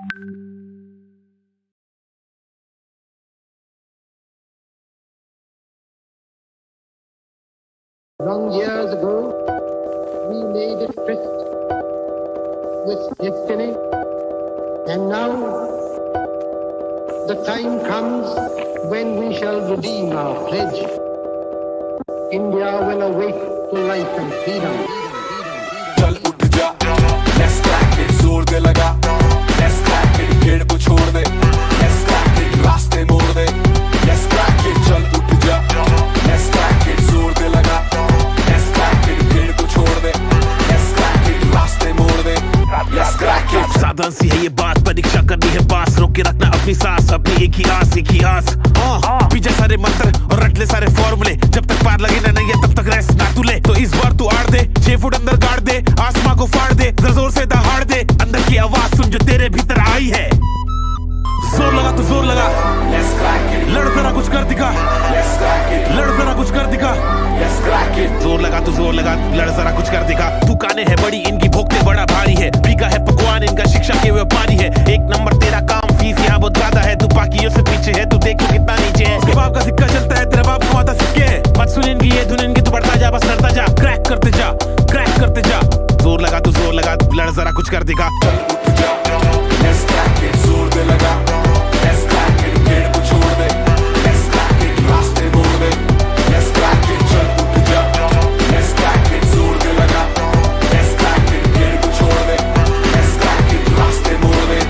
Long years ago, we made a tryst with destiny, and now the time comes when we shall redeem our pledge. India will awake to life and freedom. चल उठ जा, let's crack it, जोर दे लगा, let's crack it, भीड़ को छोड़ दे, let's crack it, रास्ते मोड़ दे, let's crack it, चल उठ जा, let's crack it, जोर दे लगा, let's crack it, भीड़ को छोड़ दे, let's crack it, रास्ते मोड़ दे, let's crack it। साधारण सी है ये बात, परीक्षा करनी है पास, रोक के रखना अपनी सांस, अपनी एक ही आस पीछे सारे मंत्र और रट ले सारे फॉर्मूले, जब तक पार लगे ना नहीं तब तक रेस्ट ना तू ले, तो इस बार तू आड़ दे, 6 फुट अंदर गाड़ दे, आसमां को फाड़ दे, जरा जोर से दहाड़ दे, अंदर की आवाज सुन जो तेरे भीतर आई है। जोर लगा तो जोर लगा, let's crack it, लड़ जरा कुछ कर दिखा, let's crack it, लड़ जरा कुछ कर दिखा, let's crack it। जोर लगा तो जोर लगा, लड़ जरा कुछ कर दिखा। तू काने है बड़ी, इनकी भोगते बड़ा भारी है, बिका है पकवान इनका, शिक्षा के व्यापारी है, एक नंबर तेरा काम, फीस यहाँ बहुत ज्यादा है, तू बाकियों से पीछे है, तू देख तो कितना नीचे है, उसके बाप का सिक्का चलता है, तेरा बाप कमाता सिक्के है, मत सुन इनकी ये धुन इनकी, तू बढ़ता जा बस लड़ता जा, क्रैक करते जा, क्रैक करते जा। जोर लगा तो जोर लगा, लड़ जरा कुछ कर दिखा। चल उठ जा, let's crack it, जोर दे लगा, let's crack it, भीड़ को छोड़ दे, let's crack it, रास्ते मोड़ दे, let's crack it, चल उठ जा, let's crack it, जोर दे लगा, let's crack it, भीड़ को छोड़ दे, let's crack it, रास्ते मोड़ दे,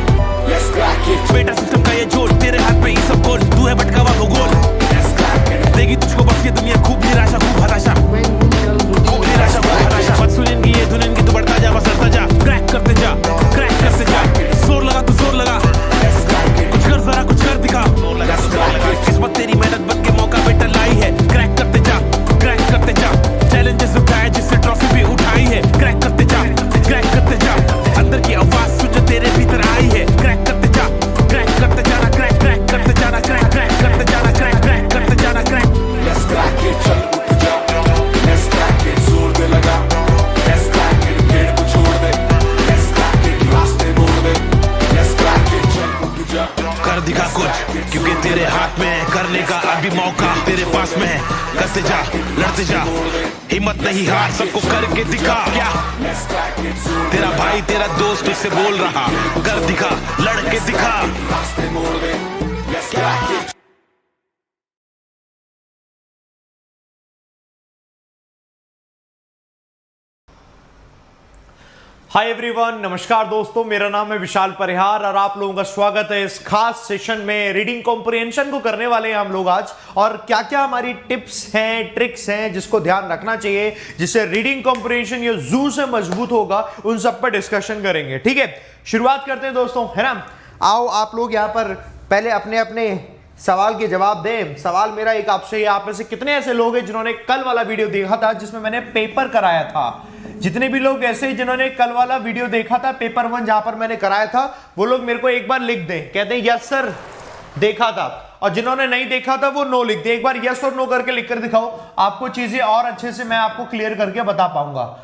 let's crack it। बेटा सिस्टम का ये जोर, तेरे हाथ पे ही सब गोल, तू है भटका हुआ भूगोल, let's crack it, देगी तुझको बस ये दुनिया, खूब निराशा खूब हताशा, When we shall खूब redeem निराशा खूब हताशा, मत सुन इनकी ये धुन इनकी, तू बढ़ता जा बस लड़ता जा, क्रैक करते जा, क्रैक करते जा। जोर लगा तो जोर लगा, let's crack it, कुछ कर जरा कुछ कर दिखा। जोर लगा तो जोर लगा, किस्मत तेरी मेहनत बन के मौका बेटा लाई है, क्रैक करते जा, क्रैक करते जा। चैलेंजेस उठाए जिससे ट्रॉफी भी उठाई है, क्रैक करते जा, क्रैक करते जा। अंदर की आवाज सुन जो तेरे भीतर आई है, क्रैक करते जा, क्रैक करते जाना, क्रैक क्रैक करते जाना, क्रैक क्रैक करते जाना, क्रैक क्रैक करते जाना, क्रैक। let's crack it, चल उठ जा, let's crack it, जोर दे लगा, let's crack it, भीड़ को छोड़ दे, let's crack it, रास्ते मोड़ दे, let's crack it, चल उठ जा, कर दिखा कुछ, क्योंकि तेरे हाथ में है, करने का अभी मौका तेरे पास में है, करते जा, लड़ते जा, हिम्मत नहीं हार, सबको करके दिखा। क्या let's crack it, जोर तेरा भाई तेरा दोस्त तुझसे बोल रहा, कर दिखा, लड़के दिखा। रास्ते मोड़ दे, let's crack it। Hi everyone, नमस्कार दोस्तों, मेरा नाम है विशाल परिहार और आप लोगों का स्वागत है इस खास सेशन में। रीडिंग कॉम्प्रिहेंशन को करने वाले हैं हम लोग आज, और क्या क्या हमारी टिप्स हैं, ट्रिक्स हैं जिसको ध्यान रखना चाहिए, जिससे रीडिंग कॉम्प्रिहेंशन ये जू से मजबूत होगा, उन सब पर डिस्कशन करेंगे। ठीक है, शुरुआत करते हैं दोस्तों, है ना। आओ आप लोग यहाँ पर पहले अपने अपने सवाल के जवाब दें। सवाल मेरा एक आपसे, आप में से कितने ऐसे लोग हैं जिन्होंने कल वाला वीडियो देखा था जिसमें मैंने पेपर कराया था? जितने भी लोग ऐसे जिन्होंने कल वाला वीडियो देखा था, पेपर 1 जहां पर मैंने कराया था, वो लोग मेरे को एक बार लिख दें, कहते हैं यस सर देखा था। और जिन्होंने नहीं देखा था वो नो लिख दे। एक बार यस और नो करके लिख कर दिखाओ, आपको चीजें और अच्छे से मैं आपको क्लियर करके बता पाऊंगा।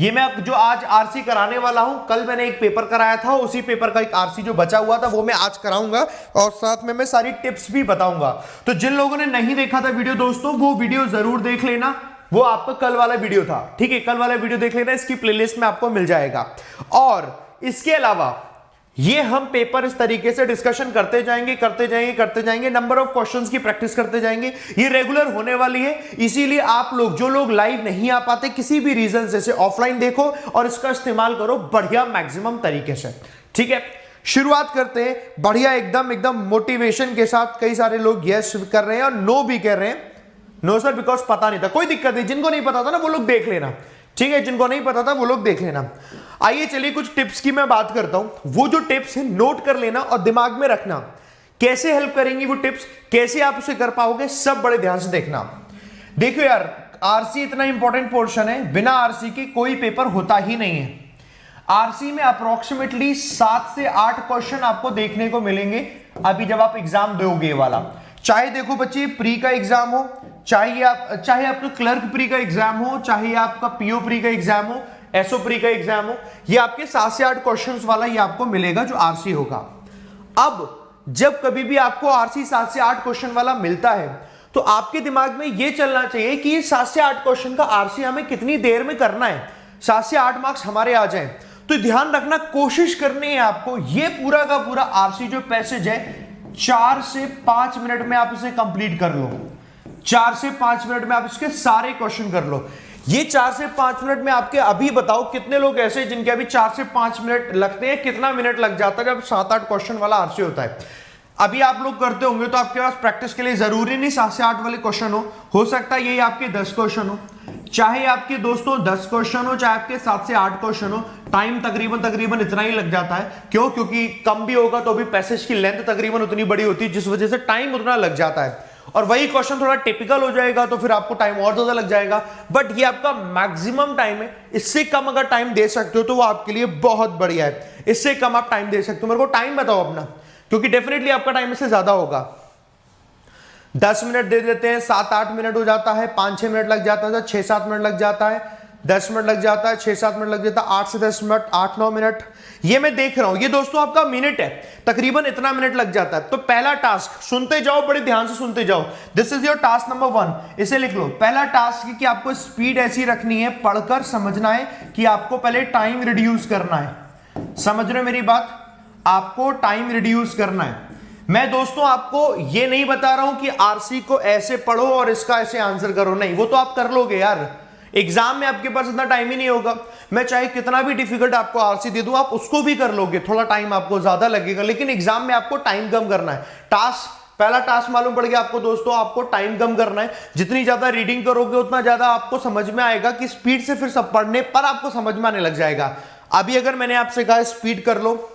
ये मैं जो आज आरसी कराने वाला हूं, कल मैंने एक पेपर कराया था, उसी पेपर का एक आरसी जो बचा हुआ था वो मैं आज कराऊंगा, और साथ में मैं सारी टिप्स भी बताऊंगा। तो जिन लोगों ने नहीं देखा था वीडियो दोस्तों, वो वीडियो जरूर देख लेना, वो आपका कल वाला वीडियो था। ठीक है, कल वाला वीडियो देख लेना, इसकी प्लेलिस्ट में आपको मिल जाएगा। और इसके अलावा ये हम पेपर इस तरीके से डिस्कशन करते जाएंगे, करते जाएंगे, करते जाएंगे, नंबर ऑफ क्वेश्चंस की प्रैक्टिस करते जाएंगे। ये रेगुलर होने वाली है, इसीलिए आप लोग जो लोग लाइव नहीं आ पाते किसी भी रीजन से ऑफलाइन देखो और इसका इस्तेमाल करो बढ़िया मैक्सिमम तरीके से। ठीक है, शुरुआत करते हैं बढ़िया एकदम मोटिवेशन के साथ। कई सारे लोग यस कर रहे हैं और नो भी कह रहे हैं। नो सर बिकॉज पता नहीं था, कोई दिक्कत नहीं, जिनको नहीं पता था ना वो लोग देख लेना। ठीक है, जिनको नहीं पता था वो लोग देख लेना। आइए चलिए कुछ टिप्स की मैं बात करता हूं। वो जो टिप्स है नोट कर लेना और दिमाग में रखना। कैसे हेल्प करेंगी वो टिप्स, कैसे आप उसे कर पाओगे, सब बड़े ध्यान से देखना। देखो यार, आरसी इतना इंपॉर्टेंट पोर्शन है, बिना आरसी के कोई पेपर होता ही नहीं है। आरसी में अप्रोक्सीमेटली 7 से 8 क्वेश्चन आपको देखने को मिलेंगे अभी जब आप एग्जाम दोगे वाला। चाहे देखो बच्चे प्री का एग्जाम हो, चाहे आपका क्लर्क प्री का एग्जाम हो, चाहे आपका पीओ प्री का एग्जाम हो, एसओ प्री का एग्जाम हो, ये आपके 7 से 8 क्वेश्चंस वाला ये आपको मिलेगा जो आरसी होगा। अब जब कभी भी आपको आरसी 7 से 8 क्वेश्चन वाला मिलता है तो आपके दिमाग में यह चलना चाहिए कि 7 से 8 क्वेश्चन का आरसी हमें कितनी देर में करना है, 7 से 8 मार्क्स हमारे आ जाएं। तो ध्यान रखना, कोशिश करनी है आपको ये पूरा का पूरा आरसी जो पैसेज है 4 से 5 मिनट में आप इसे कंप्लीट कर लो। 4 से 5 मिनट में आप इसके सारे क्वेश्चन कर लो। ये 4 से 5 मिनट में आपके अभी बताओ कितने लोग ऐसे जिनके अभी 4 से 5 मिनट लगते हैं, कितना मिनट लग जाता है जब 7-8 क्वेश्चन वाला आरसी होता है। अभी आप लोग करते होंगे तो आपके पास प्रैक्टिस के लिए जरूरी नहीं 7 से 8 वाले क्वेश्चन हो सकता है यही आपके 10 क्वेश्चन हो, चाहे आपके दोस्तों 10 क्वेश्चन हो, चाहे आपके 7 से 8 क्वेश्चन हो, टाइम तकरीबन इतना ही लग जाता है। क्यों? क्योंकि कम भी होगा तो भी पैसेज की लेंथ तकरीबन उतनी बड़ी होती है, जिस वजह से टाइम उतना लग जाता है। और वही क्वेश्चन थोड़ा टिपिकल हो जाएगा तो फिर आपको टाइम और ज्यादा लग जाएगा। बट ये आपका मैक्सिमम टाइम है, इससे कम अगर टाइम दे सकते हो तो वो आपके लिए बहुत बढ़िया है। इससे कम आप टाइम दे सकते हो। मेरे को टाइम बताओ अपना, क्योंकि डेफिनेटली आपका टाइम इससे ज्यादा होगा। 10 मिनट दे देते हैं, 7-8 मिनट हो जाता है, 5-6 मिनट लग जाता है, 6-7 मिनट लग जाता है, 10 मिनट लग जाता है, 6-7 मिनट लग जाता है, 8 से 10 मिनट, 8-9 मिनट। ये मैं देख रहा हूं, ये दोस्तों आपका मिनट है, तकरीबन इतना मिनट लग जाता है। तो पहला टास्क सुनते जाओ, बड़े ध्यान से सुनते जाओ। This is your task number 1, इसे लिख लो। पहला टास्क है कि आपको स्पीड ऐसी रखनी है, पढ़कर समझना है कि आपको पहले टाइम रिड्यूस करना है। समझ रहे हो मेरी बात? आपको टाइम रिड्यूस करना है। मैं दोस्तों आपको ये नहीं बता रहा हूं कि आरसी को ऐसे पढ़ो और इसका ऐसे आंसर करो, नहीं, वो तो आप कर लोगे यार। एग्जाम में आपके पास इतना टाइम ही नहीं होगा। मैं चाहे कितना भी डिफिकल्ट आपको आरसी दे दूं, आप उसको भी कर लोगे, थोड़ा टाइम आपको ज्यादा लगेगा, लेकिन एग्जाम में आपको टाइम कम करना है। पहला टास्क मालूम पड़ गया आपको दोस्तों, आपको टाइम कम करना है। जितनी ज्यादा रीडिंग करोगे उतना ज्यादा आपको समझ में आएगा कि स्पीड से फिर सब पढ़ने पर आपको समझ में आने लग जाएगा। अभी अगर मैंने आपसे कहा स्पीड कर लो,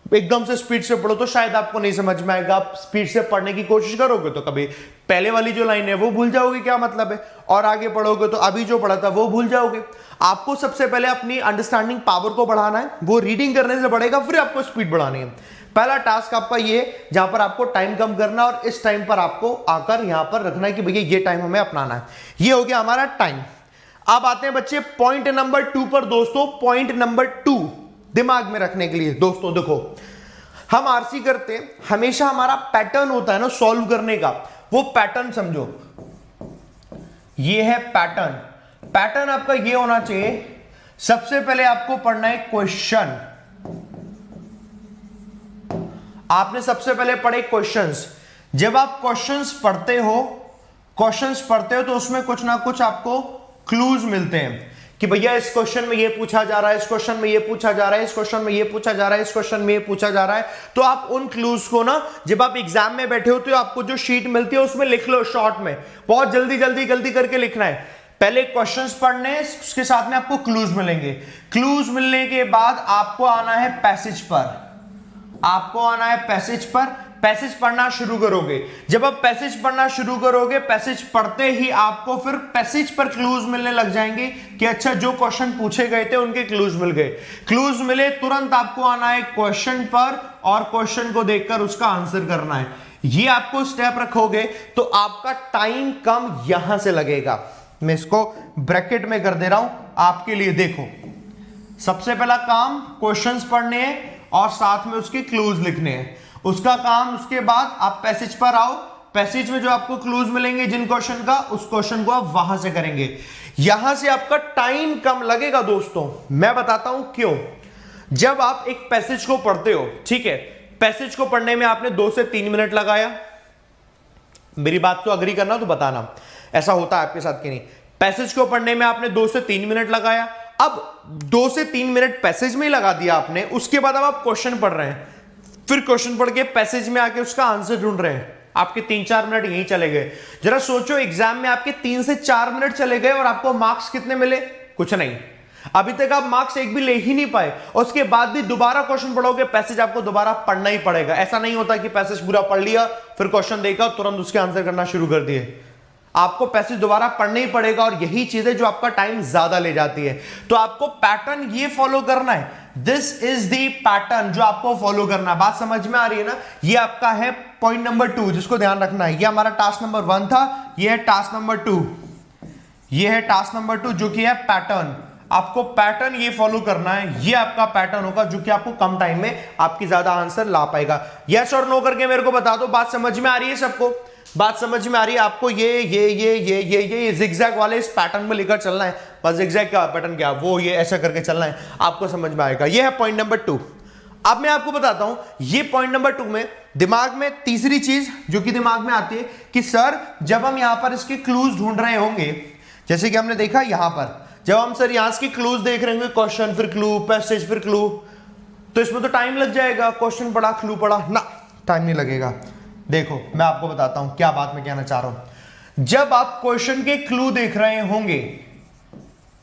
एकदम से स्पीड से पढ़ो, तो शायद आपको नहीं समझ में आएगा। आप स्पीड से पढ़ने की कोशिश करोगे तो कभी पहले वाली जो लाइन है वो भूल जाओगे क्या मतलब है, और आगे पढ़ोगे तो अभी जो पढ़ा था वो भूल जाओगे। आपको सबसे पहले अपनी अंडरस्टैंडिंग पावर को बढ़ाना है, वो रीडिंग करने से बढ़ेगा, फिर आपको स्पीड बढ़ानी है। पहला टास्क आपका ये, जहां पर आपको टाइम कम करना और इस टाइम पर आपको आकर यहां पर रखना है कि भैया ये टाइम हमें अपनाना है। ये हो गया हमारा टाइम। अब आते हैं बच्चे पॉइंट नंबर 2 पर। दोस्तों पॉइंट नंबर 2 दिमाग में रखने के लिए, दोस्तों देखो, हम आरसी करते हमेशा हमारा पैटर्न होता है ना सॉल्व करने का, वो पैटर्न समझो। ये है पैटर्न। पैटर्न आपका ये होना चाहिए, सबसे पहले आपको पढ़ना है क्वेश्चन। आपने सबसे पहले पढ़े क्वेश्चंस। जब आप क्वेश्चंस पढ़ते हो तो उसमें कुछ ना कुछ आपको क्लूज मिलते हैं कि भैया इस क्वेश्चन में ये पूछा जा रहा है, इस क्वेश्चन में ये पूछा जा रहा है, इस क्वेश्चन में ये पूछा जा रहा है, इस क्वेश्चन में ये पूछा जा रहा है। तो आप उन क्लूज को ना, जब आप एग्जाम में बैठे होते हो, आपको जो शीट मिलती है उसमें लिख लो शॉर्ट में, बहुत जल्दी करके लिखना है। पहले क्वेश्चंस पढ़ने, उसके साथ में आपको क्लूज मिलेंगे। क्लूज मिलने के बाद आपको आना है पैसेज पर। पैसेज पढ़ना शुरू करोगे। जब आप पैसेज पढ़ना शुरू करोगे, पैसेज पढ़ते ही आपको फिर पैसेज पर क्लूज मिलने लग जाएंगे कि अच्छा जो क्वेश्चन पूछे गए थे उनके क्लूज मिल गए। क्लूज मिले तुरंत आपको आना है क्वेश्चन पर और क्वेश्चन को देखकर उसका आंसर करना है। ये आपको स्टेप रखोगे तो आपका टाइम कम यहां से लगेगा। मैं इसको ब्रैकेट में कर दे रहा हूं आपके लिए। देखो, सबसे पहला काम क्वेश्चंस पढ़ने हैं और साथ में उसके क्लूज लिखने हैं। उसका काम, उसके बाद आप पैसेज पर आओ। पैसेज में जो आपको क्लूज मिलेंगे जिन क्वेश्चन का, उस क्वेश्चन को आप वहां से करेंगे। यहां से आपका टाइम कम लगेगा दोस्तों। मैं बताता हूं क्यों। जब आप एक पैसेज को पढ़ते हो, ठीक है, पैसेज को पढ़ने में आपने 2 से 3 मिनट लगाया। मेरी बात तो अग्री करना तो बताना ऐसा होता है आपके साथ कि नहीं। पैसेज को पढ़ने में आपने 2 से 3 मिनट लगाया। अब 2 से 3 मिनट पैसेज में ही लगा दिया आपने, उसके बाद अब आप क्वेश्चन पढ़ रहे हैं, फिर क्वेश्चन पढ़ के पैसेज में आके उसका आंसर ढूंढ रहे हैं। आपके 3-4 मिनट यहीं चले गए। जरा सोचो, एग्जाम में आपके 3 से 4 मिनट चले गए और आपको मार्क्स कितने मिले? कुछ नहीं। अभी तक आप मार्क्स एक भी ले ही नहीं पाए और उसके बाद भी दोबारा क्वेश्चन पढ़ोगे, पैसेज आपको दोबारा पढ़ना ही पड़ेगा। ऐसा नहीं होता कि पैसेज पूरा पढ़ लिया, फिर क्वेश्चन देखा, तुरंत उसके आंसर करना शुरू कर दिए। आपको पैसेज दोबारा पढ़ना ही पड़ेगा और यही चीज है जो आपका टाइम ज्यादा ले जाती है। तो आपको पैटर्न ये फॉलो करना है। दिस इज द पैटर्न जो आपको फॉलो करना है। बात समझ में आ रही है ना? ये आपका है पॉइंट नंबर 2 जिसको ध्यान रखना है। ये हमारा टास्क नंबर 1 था, ये है टास्क नंबर 2। ये है टास्क नंबर 2 जो कि है पैटर्न। आपको पैटर्न ये फॉलो करना है, ये आपका पैटर्न होगा जो कि आपको कम टाइम में आपकी ज्यादा आंसर ला पाएगा। यस और नो करके मेरे को बता दो, बात समझ में आ रही है सबको? बात समझ में आ रही है आपको? ये जिगजैग वाले इस पैटर्न में लेकर चलना है, बस जिगजैग का पैटर्न क्या, वो ये ऐसा करके चलना है, आपको समझ में आएगा। ये है पॉइंट नंबर 2। अब मैं आपको बताता हूं, ये पॉइंट नंबर 2 में दिमाग में तीसरी चीज जो कि दिमाग में आती है कि सर जब हम यहां पर इसके क्लूज ढूंढ रहे होंगे, जैसे कि हमने देखा यहां पर, जब हम सर यहां के क्लूज देख रहे होंगे, क्वेश्चन फिर क्लू, पैसेज फिर क्लू, तो इसमें तो टाइम लग जाएगा। क्वेश्चन पढ़ा, क्लू पढ़ा ना, टाइम नहीं लगेगा। देखो मैं आपको बताता हूं क्या बात मैं कहना चाह रहा हूं। जब आप क्वेश्चन के क्लू देख रहे होंगे,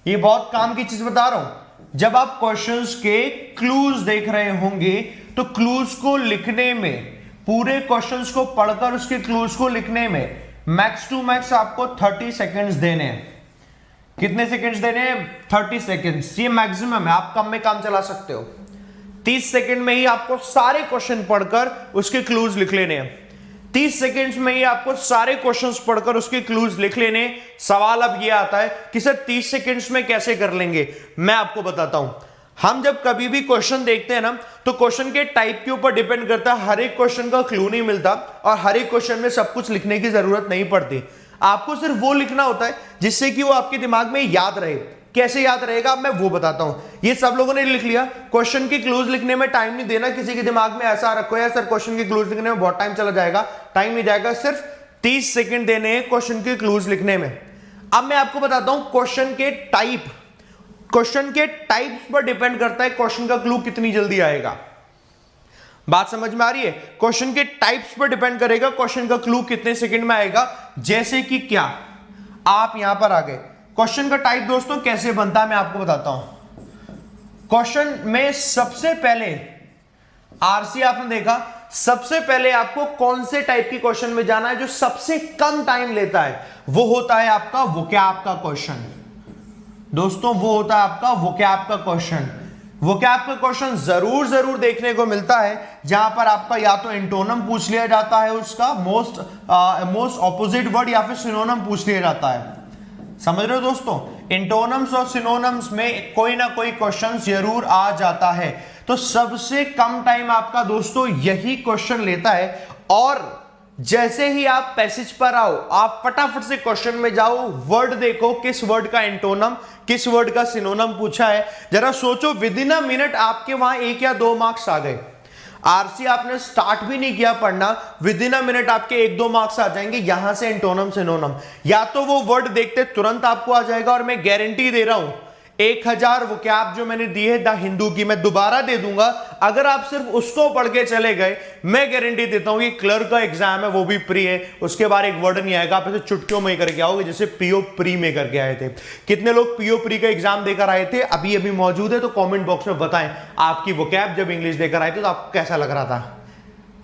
ये बहुत काम की चीज बता रहा हूं, जब आप क्वेश्चंस के क्लूज देख रहे होंगे तो क्लूज को लिखने में, पूरे क्वेश्चंस को पढ़कर उसके क्लूज को लिखने में मैक्स टू मैक्स आपको 30 सेकेंड्स देने हैं। कितने सेकेंड्स देने हैं? 30 सेकेंड्स। ये मैक्सिमम है, आप कम में काम चला सकते हो। 30 सेकेंड में ही आपको सारे क्वेश्चन पढ़कर उसके क्लूज लिख लेने हैं। 30 सेकेंड्स में ही आपको सारे क्वेश्चंस पढ़कर उसके क्लूज लिख लेने। सवाल अब ये आता है कि सर 30 सेकेंड्स में कैसे कर लेंगे? मैं आपको बताता हूं। हम जब कभी भी क्वेश्चन देखते हैं ना, तो क्वेश्चन के टाइप के ऊपर डिपेंड करता है। हर एक क्वेश्चन का क्लू नहीं मिलता और हर एक क्वेश्चन में सब कुछ लिखने की जरूरत नहीं पड़ती। आपको सिर्फ वो लिखना होता है जिससे कि वो आपके दिमाग में याद रहे। कैसे याद रहेगा मैं वो बताता हूं। ये सब लोगों ने लिख लिया, क्वेश्चन के क्लूज लिखने में टाइम नहीं देना। किसी के दिमाग में ऐसा रखो यार सर क्वेश्चन के क्लूज लिखने में बहुत टाइम चला जाएगा, टाइम नहीं जाएगा। सिर्फ 30 सेकंड देने हैं क्वेश्चन के क्लूज लिखने में। अब मैं आपको बताता हूं क्वेश्चन के टाइप, क्वेश्चन के टाइप्स पर डिपेंड करता है क्वेश्चन का क्लू कितनी जल्दी आएगा। बात समझ में आ रही है? क्वेश्चन के टाइप्स पर डिपेंड करेगा क्वेश्चन का क्लू कितने सेकंड में आएगा। जैसे कि क्या, आप यहां पर आ गए, क्वेश्चन का टाइप दोस्तों कैसे बनता है मैं आपको बताता हूं। क्वेश्चन में सबसे पहले आरसी आपने देखा, सबसे पहले आपको कौन से टाइप की क्वेश्चन में जाना है जो सबसे कम टाइम लेता है, वो होता है आपका वोकैब का क्वेश्चन। दोस्तों वो होता है आपका वोकैब का क्वेश्चन। वोकैब का क्वेश्चन जरूर देखने को मिलता है जहां पर आपका या तो एंटोनम पूछ लिया जाता है, उसका मोस्ट ऑपोजिट वर्ड, या फिर सिनोनिम पूछ लिया जाता है। समझ रहे हो दोस्तों? एंटोनम्स और सिनोनिम्स में कोई ना कोई क्वेश्चन जरूर आ जाता है। तो सबसे कम टाइम आपका दोस्तों यही क्वेश्चन लेता है। और जैसे ही आप पैसेज पर आओ, आप फटाफट से क्वेश्चन में जाओ, वर्ड देखो किस वर्ड का एंटोनम, किस वर्ड का सिनोनिम पूछा है। जरा सोचो, विद इन अ मिनट आपके वहां 1 या 2 मार्क्स आ गए। आरसी आपने स्टार्ट भी नहीं किया पढ़ना, विद इन अ मिनट आपके 1-2 मार्क्स आ जाएंगे यहां से एंटोनम सिनोनिम। या तो वो वर्ड देखते तुरंत आपको आ जाएगा, और मैं गारंटी दे रहा हूं 1000 वोकैब जो मैंने दी है द हिंदू की, मैं दोबारा दे दूंगा। अगर आप सिर्फ उसको पढ़ के चले गए, मैं गारंटी देता हूं कि क्लर्क का एग्जाम है वो भी प्री है, उसके बाद एक वर्ड नहीं आएगा, आप ऐसे चुटकियों में करके आओगे जैसे पीओ प्री में करके आए थे। कितने लोग पीओ प्री का एग्जाम देकर आए थे अभी मौजूद है? तो कॉमेंट बॉक्स में बताएं आपकी वोकैब जब इंग्लिश देकर आए थे तो आपको कैसा लग रहा था,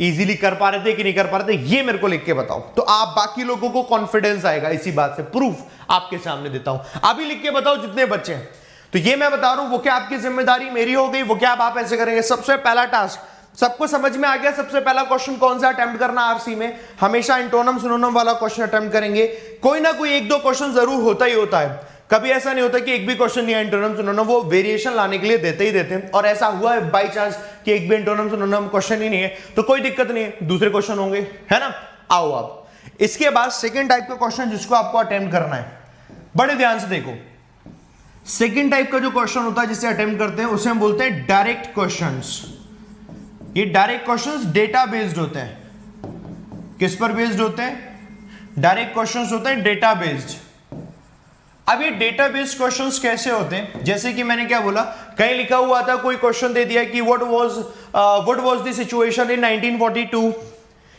इजीली कर पा रहे थे कि नहीं कर पा रहे थे, ये मेरे को लिख के बताओ। तो आप बाकी लोगों को कॉन्फिडेंस आएगा इसी बात से, प्रूफ आपके सामने देता हूं। अभी लिख के बताओ जितने बच्चे हैं। तो ये मैं बता रहा हूं, वो क्या आपकी जिम्मेदारी मेरी हो गई, वो क्या आप ऐसे करेंगे। सबसे पहला टास्क सबको समझ में आ गया? सबसे पहला क्वेश्चन कौन सा अटेम्प्ट करना आरसी में? हमेशा एंटोनम सिनोनिम वाला क्वेश्चन अटेम्प्ट करेंगे। कोई ना कोई 1-2 क्वेश्चन जरूर होता ही होता है, कभी ऐसा नहीं होता कि एक भी क्वेश्चन नहीं है एंटोनम सिनोनिम, वो वेरिएशन लाने के लिए देते ही देते हैं। और ऐसा हुआ है बाई चांस कि एक भी एंटोनम सिनोनिम क्वेश्चन ही नहीं है, तो कोई दिक्कत नहीं है, दूसरे क्वेश्चन होंगे, है ना। आओ आप इसके बाद सेकेंड टाइप का क्वेश्चन जिसको आपको अटेम्प्ट करना है, बड़े ध्यान से देखो। सेकेंड टाइप का जो क्वेश्चन होता है जिसे अटेम्प्ट करते हैं उसे हम बोलते हैं डायरेक्ट क्वेश्चंस। ये डायरेक्ट क्वेश्चंस डेटा बेस्ड होते हैं। किस पर बेस्ड होते हैं? डायरेक्ट क्वेश्चंस होते हैं डेटा बेस्ड। अब ये डेटा बेस्ड क्वेश्चंस कैसे होते हैं? जैसे कि मैंने क्या बोला, कहीं लिखा हुआ था, कोई क्वेश्चन दे दिया कि what was the situation in 1942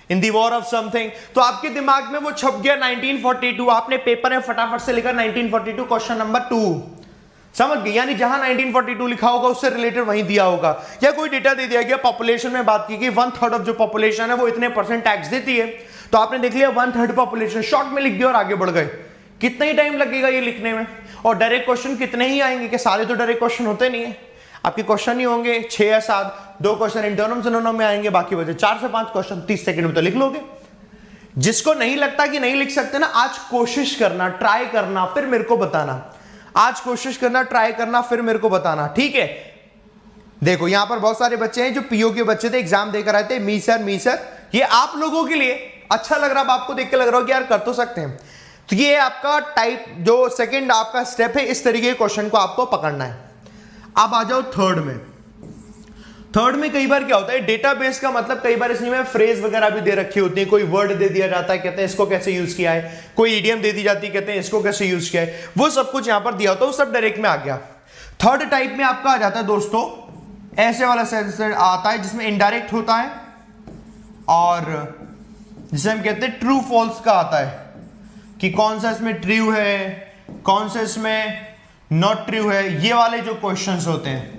in the war of something, तो आपके दिमाग में वो छप गया 1942। आपने पेपर में फटाफट से लिखा 1942 क्वेश्चन नंबर 2, समझ गए? यानी जहां 1942 लिखा होगा उससे रिलेटेड वहीं दिया होगा। या कोई डेटा दे दिया गया, पॉपुलेशन में बात की गई, 1/3 ऑफ जो पॉपुलेशन है वो इतने % टैक्स देती है, तो आपने देख लिया 1/3 पॉपुलेशन, शॉर्ट में लिख दिया और आगे बढ़ गए। कितना ही टाइम लगेगा ये लिखने में? और डायरेक्ट क्वेश्चन कितने ही आएंगे? कि सारे तो डायरेक्ट क्वेश्चन होते नहीं है, आपके क्वेश्चन ही होंगे 6 या 7, 2 क्वेश्चन इंटरनम सिनोनिम में आएंगे, बाकी बचे 4 से 5 क्वेश्चन, 30 सेकंड में तो लिख लोगे। जिसको नहीं लगता कि नहीं लिख सकते ना, आज कोशिश करना, ट्राई करना, फिर मेरे को बताना। आज कोशिश करना, ट्राई करना, फिर मेरे को बताना, ठीक है। देखो यहां पर बहुत सारे बच्चे हैं जो पीओ के बच्चे थे, एग्जाम देकर आए थे, मी सर, ये आप लोगों के लिए अच्छा लग रहा, आपको देख के लग रहा हो कि यार कर तो सकते हैं। तो ये आपका टाइप जो सेकंड आपका स्टेप है, इस तरीके के क्वेश्चन को आपको पकड़ना है। अब आ जाओ थर्ड में। थर्ड में कई बार क्या होता है, डेटाबेस का मतलब कई बार इसमें फ्रेज वगैरह भी दे रखी होती है, कोई वर्ड दे दिया जाता है, कहते हैं इसको कैसे यूज किया है, कोई इडियम दे दी जाती है, कहते हैं इसको कैसे यूज किया है, वो सब कुछ यहां पर दिया होता है, वो सब डायरेक्ट में आ गया। थर्ड टाइप में आपका आ जाता है दोस्तों ऐसे वाला सेंस आता है जिसमें इनडायरेक्ट होता है और जिसे हम कहते हैं ट्रू फॉल्स का आता है कि कौन सा इसमें ट्रू है, कौन सा इसमें नॉट ट्रू है। ये वाले जो क्वेश्चंस होते हैं,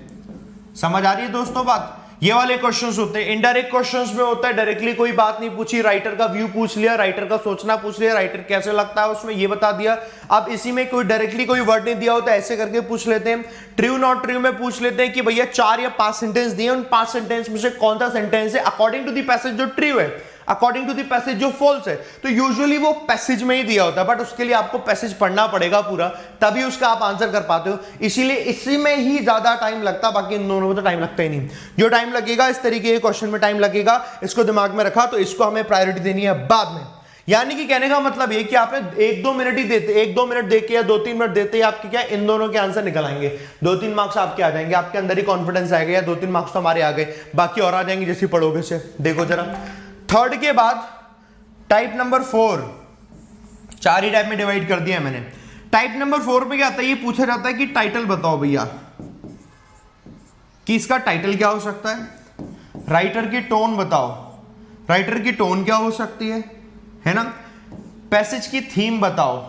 समझ आ रही है दोस्तों बात, ये वाले क्वेश्चंस होते हैं। इनडायरेक्ट क्वेश्चंस में होता है डायरेक्टली कोई बात नहीं पूछी, राइटर का व्यू पूछ लिया, राइटर का सोचना पूछ लिया, राइटर कैसे लगता है उसमें ये बता दिया। अब इसी में कोई डायरेक्टली कोई वर्ड नहीं दिया होता, ऐसे करके पूछ लेते हैं। ट्रू नॉट ट्रू में पूछ लेते हैं कि भैया 4 या 5 सेंटेंस दिए, उन 5 सेंटेंस में से कौन सा सेंटेंस है अकॉर्डिंग टू द पैसेज जो ट्रू है, अकॉर्डिंग टू द पैसेज जो फॉल्स है। तो यूजुअली वो पैसेज में ही दिया होता है, बट उसके लिए आपको पैसेज पढ़ना पड़ेगा पूरा, तभी उसका आप आंसर कर पाते हो। इसीलिए इसी में ही ज्यादा टाइम लगता, बाकी इन दोनों में तो टाइम लगता ही नहीं। जो टाइम लगेगा इस तरीके के क्वेश्चन में टाइम लगेगा, इसको दिमाग में रखा, तो इसको हमें प्रायोरिटी देनी है बाद में। यानी कि कहने का मतलब ये कि आपने 1-2 मिनट ही देते, 1-2 मिनट देके या 2-3 मिनट देते, आपके क्या इन दोनों के आंसर निकल आएंगे, 2-3 मार्क्स आपके आ जाएंगे, आपके अंदर ही कॉन्फिडेंस आएगा, या 2-3 मार्क्स तो हमारे आ गए, बाकी और आ जाएंगे जैसे पढ़ोगे से। देखो जरा थर्ड के बाद टाइप नंबर 4, 4 ही टाइप में डिवाइड कर दिया है मैंने। टाइप नंबर 4 पे क्या आता है, ये पूछा जाता है कि टाइटल बताओ भैया, कि इसका टाइटल क्या हो सकता है। राइटर की टोन बताओ, राइटर की टोन क्या हो सकती है ना। पैसेज की थीम बताओ,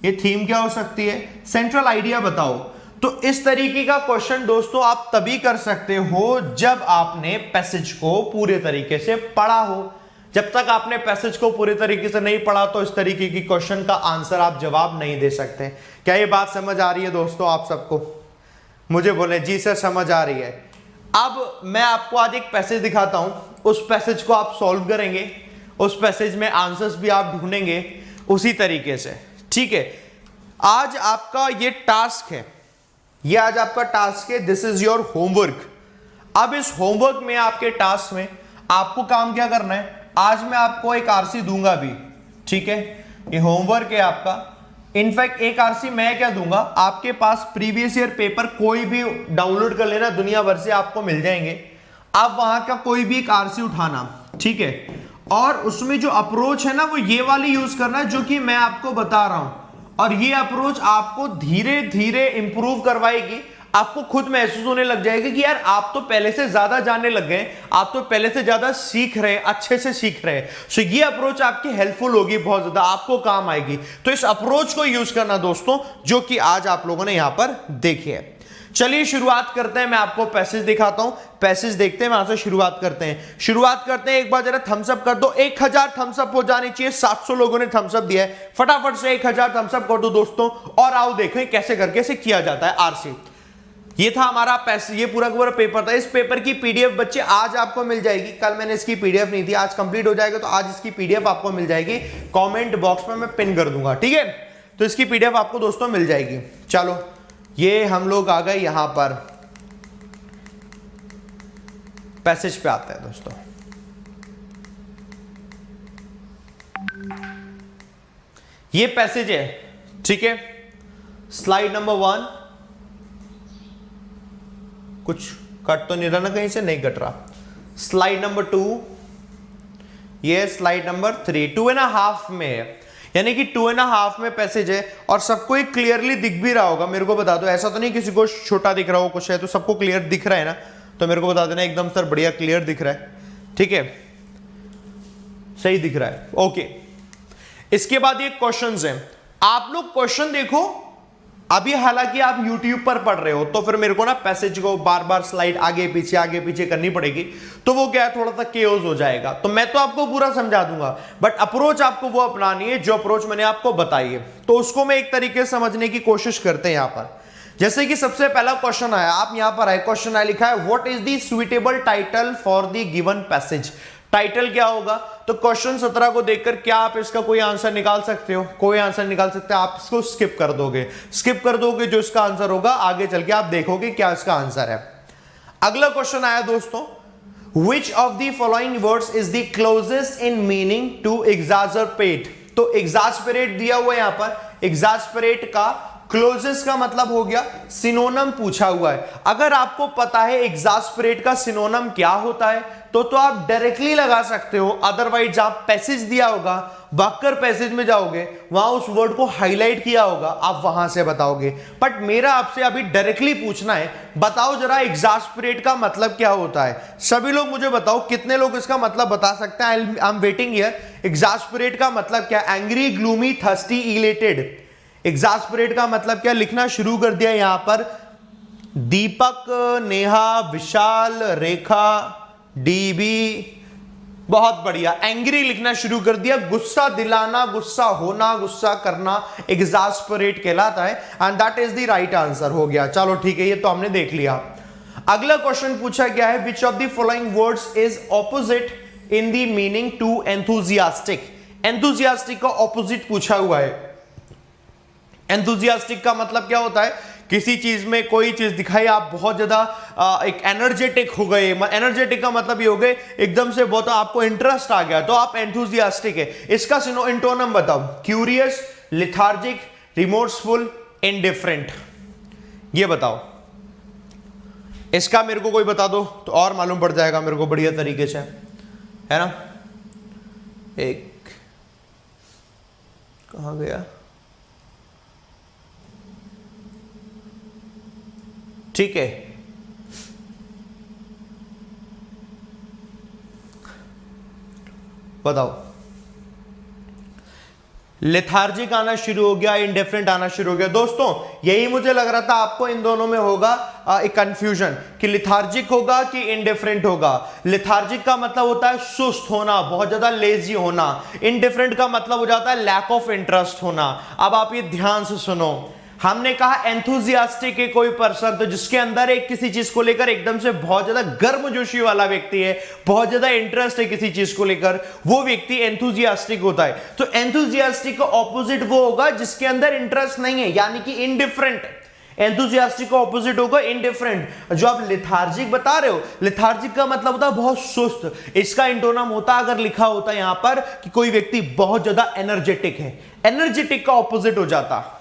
ये थीम क्या हो सकती है। सेंट्रल आइडिया बताओ। तो इस तरीके का क्वेश्चन दोस्तों आप तभी कर सकते हो जब आपने पैसेज को पूरे तरीके से पढ़ा हो। जब तक आपने पैसेज को पूरे तरीके से नहीं पढ़ा तो इस तरीके की क्वेश्चन का आंसर आप जवाब नहीं दे सकते। क्या ये बात समझ आ रही है दोस्तों आप सबको? मुझे बोले जी सर समझ आ रही है। अब मैं आपको आज एक पैसेज दिखाता हूं, उस पैसेज को आप सॉल्व करेंगे, उस पैसेज में आंसर्स भी आप ढूंढेंगे उसी तरीके से, ठीक है। आज आपका ये टास्क है, ये आज आपका टास्क है, दिस इज योर होमवर्क। अब इस होमवर्क में आपके टास्क में आपको काम क्या करना है, आज मैं आपको एक आरसी दूंगा भी, ठीक है। ये होमवर्क है आपका। इनफैक्ट एक आरसी मैं क्या दूंगा, आपके पास प्रीवियस ईयर पेपर कोई भी डाउनलोड कर लेना, दुनिया भर से आपको मिल जाएंगे। आप वहां का कोई भी एक आरसी उठाना, ठीक है, और उसमें जो अप्रोच है ना वो ये वाली यूज करना जो कि मैं आपको बता रहा हूं, और ये अप्रोच आपको धीरे धीरे इंप्रूव करवाएगी। आपको खुद महसूस होने लग जाएगा कि यार आप तो पहले से ज्यादा जानने लग गए, आप तो पहले से ज्यादा सीख रहे, अच्छे से सीख रहे। सो ये अप्रोच आपकी हेल्पफुल होगी, बहुत ज्यादा आपको काम आएगी। तो इस अप्रोच को यूज करना दोस्तों, जो कि आज आप लोगों ने यहां पर देखी है। चलिए शुरुआत करते हैं, मैं आपको पैसेज दिखाता हूं, पैसेज देखते हैं, वहां से शुरुआत करते हैं। शुरुआत करते हैं, एक बार जरा थम्स अप कर दो, 1000 थम्स अप हो जानी चाहिए। 700 लोगों ने थम्स अप दिया है, फटाफट से 1000 थम्स अप कर दो दोस्तों, और आओ देखें कैसे करके इसे किया जाता है आरसी। ये था हमारा पैसेज, ये पूरा पूरा पेपर था। इस पेपर की पीडीएफ बच्चे आज आपको मिल जाएगी, कल मैंने इसकी पीडीएफ नहीं थी, आज कंप्लीट हो जाएगा तो आज इसकी पीडीएफ आपको मिल जाएगी। कमेंट बॉक्स में मैं पिन कर दूंगा, ठीक है। तो इसकी पीडीएफ आपको दोस्तों मिल जाएगी। चलो ये हम लोग आ गए यहां पर, पैसेज पे आते हैं दोस्तों। ये पैसेज है, ठीक है। स्लाइड नंबर 1, कुछ कट तो नहीं रहा ना, कहीं से नहीं कट रहा। स्लाइड नंबर 2, ये स्लाइड नंबर 3, 2.5 में है, यानी कि 2.5 में पैसेज है, और सबको एक क्लियरली दिख भी रहा होगा। मेरे को बता दो, ऐसा तो नहीं किसी को छोटा दिख रहा हो, कुछ है तो सबको क्लियर दिख रहा है ना, तो मेरे को बता देना एकदम सर बढ़िया क्लियर दिख रहा है, ठीक है, सही दिख रहा है, ओके। इसके बाद ये क्वेश्चंस हैं, आप लोग क्वेश्चन देखो। अभी हालांकि आप YouTube पर पढ़ रहे हो तो फिर मेरे को ना पैसेज को बार बार स्लाइड आगे पीछे करनी पड़ेगी, तो वो क्या है थोड़ा सा केओस हो जाएगा। तो मैं तो आपको पूरा समझा दूंगा, बट अप्रोच आपको वो अपनानी है जो अप्रोच मैंने आपको बताई है। तो उसको मैं एक तरीके से समझने की कोशिश करते हैं यहां पर। जैसे कि सबसे पहला क्वेश्चन आया, आप यहां पर आए, क्वेश्चन आया, लिखा है what is the suitable title for the given passage. Title क्या होगा? तो क्वेश्चन 17 को देखकर क्या आप इसका कोई आंसर निकाल सकते हो? कोई आंसर निकाल सकते हो? आप इसको स्किप कर दोगे, जो इसका आंसर होगा आगे चल के आप देखोगे क्या इसका आंसर है। अगला क्वेश्चन आया दोस्तों, Which of the following words is the closest in meaning to exasperate? तो exasperate दिया हुआ है यहां पर, exasperate का क्लोजेस्ट का मतलब हो गया सिनोनम पूछा हुआ है। अगर आपको पता है एग्जास्परेट का सिनोनम क्या होता है तो आप डायरेक्टली लगा सकते हो, अदरवाइज आप पैसेज दिया होगा, वाक्कर पैसेज में जाओगे, वहां उस वर्ड को हाईलाइट किया होगा, आप वहां से बताओगे। बट मेरा आपसे अभी डायरेक्टली पूछना है, बताओ जरा एग्जास्परेट का मतलब क्या होता है। सभी लोग मुझे बताओ, कितने लोग इसका मतलब बता सकते हैं? I am waiting here. Exasperate का मतलब क्या? Angry, gloomy, thirsty, elated. Exasperate का मतलब क्या? लिखना शुरू कर दिया यहां पर दीपक, नेहा, विशाल, रेखा, डीबी, बहुत बढ़िया। एंग्री लिखना शुरू कर दिया, गुस्सा दिलाना, गुस्सा होना, गुस्सा करना एग्जास्परेट कहलाता है, and that is the right answer हो गया। चलो ठीक है, ये तो हमने देख लिया। अगला क्वेश्चन पूछा गया है, which of the following words is opposite in the meaning to enthusiastic? Enthusiastic का ऑपोजिट पूछा हुआ है। एंथुजियास्टिक का मतलब क्या होता है? किसी चीज में कोई चीज दिखाई, आप बहुत ज्यादा एक एनर्जेटिक हो गए। एनर्जेटिक का मतलब ये हो गए एकदम से बहुत आपको इंटरेस्ट आ गया, तो आप एंथुजियास्टिक है। इसका इंटोनम बताओ। क्यूरियस, लिथार्जिक, रिमोर्सफुल, इंडिफरेंट, ये बताओ। इसका मेरे को कोई बता दो तो और मालूम पड़ जाएगा मेरे को बढ़िया तरीके से, है ना। एक कहां गया? ठीक है, बताओ। लेथार्जिक आना शुरू हो गया, इंडिफरेंट आना शुरू हो गया। दोस्तों यही मुझे लग रहा था आपको इन दोनों में होगा एक कंफ्यूजन कि लिथार्जिक होगा कि इंडिफरेंट होगा। लिथार्जिक का मतलब होता है सुस्त होना, बहुत ज्यादा लेजी होना। इंडिफरेंट का मतलब हो जाता है लैक ऑफ इंटरेस्ट होना। अब आप ये ध्यान से सुनो, हमने कहा एंथुजियास्टिक है कोई पर्सन, तो जिसके अंदर एक किसी चीज को लेकर एकदम से बहुत ज्यादा गर्मजोशी वाला व्यक्ति है, बहुत ज्यादा इंटरेस्ट है किसी चीज को लेकर, वो व्यक्ति एंथुजियास्टिक होता है। तो एंथुजियास्टिक का ऑपोजिट वो होगा जिसके अंदर इंटरेस्ट नहीं है, यानी कि इंडिफरेंट। एंथुजियास्टिक का ऑपोजिट होगा इंडिफरेंट। जो आप लिथार्जिक बता रहे हो, लिथार्जिक का मतलब होता है बहुत सुस्त। इसका इंटोनम होता अगर लिखा होता यहां पर कि कोई व्यक्ति बहुत ज्यादा एनर्जेटिक है, एनर्जेटिक का ऑपोजिट हो जाता।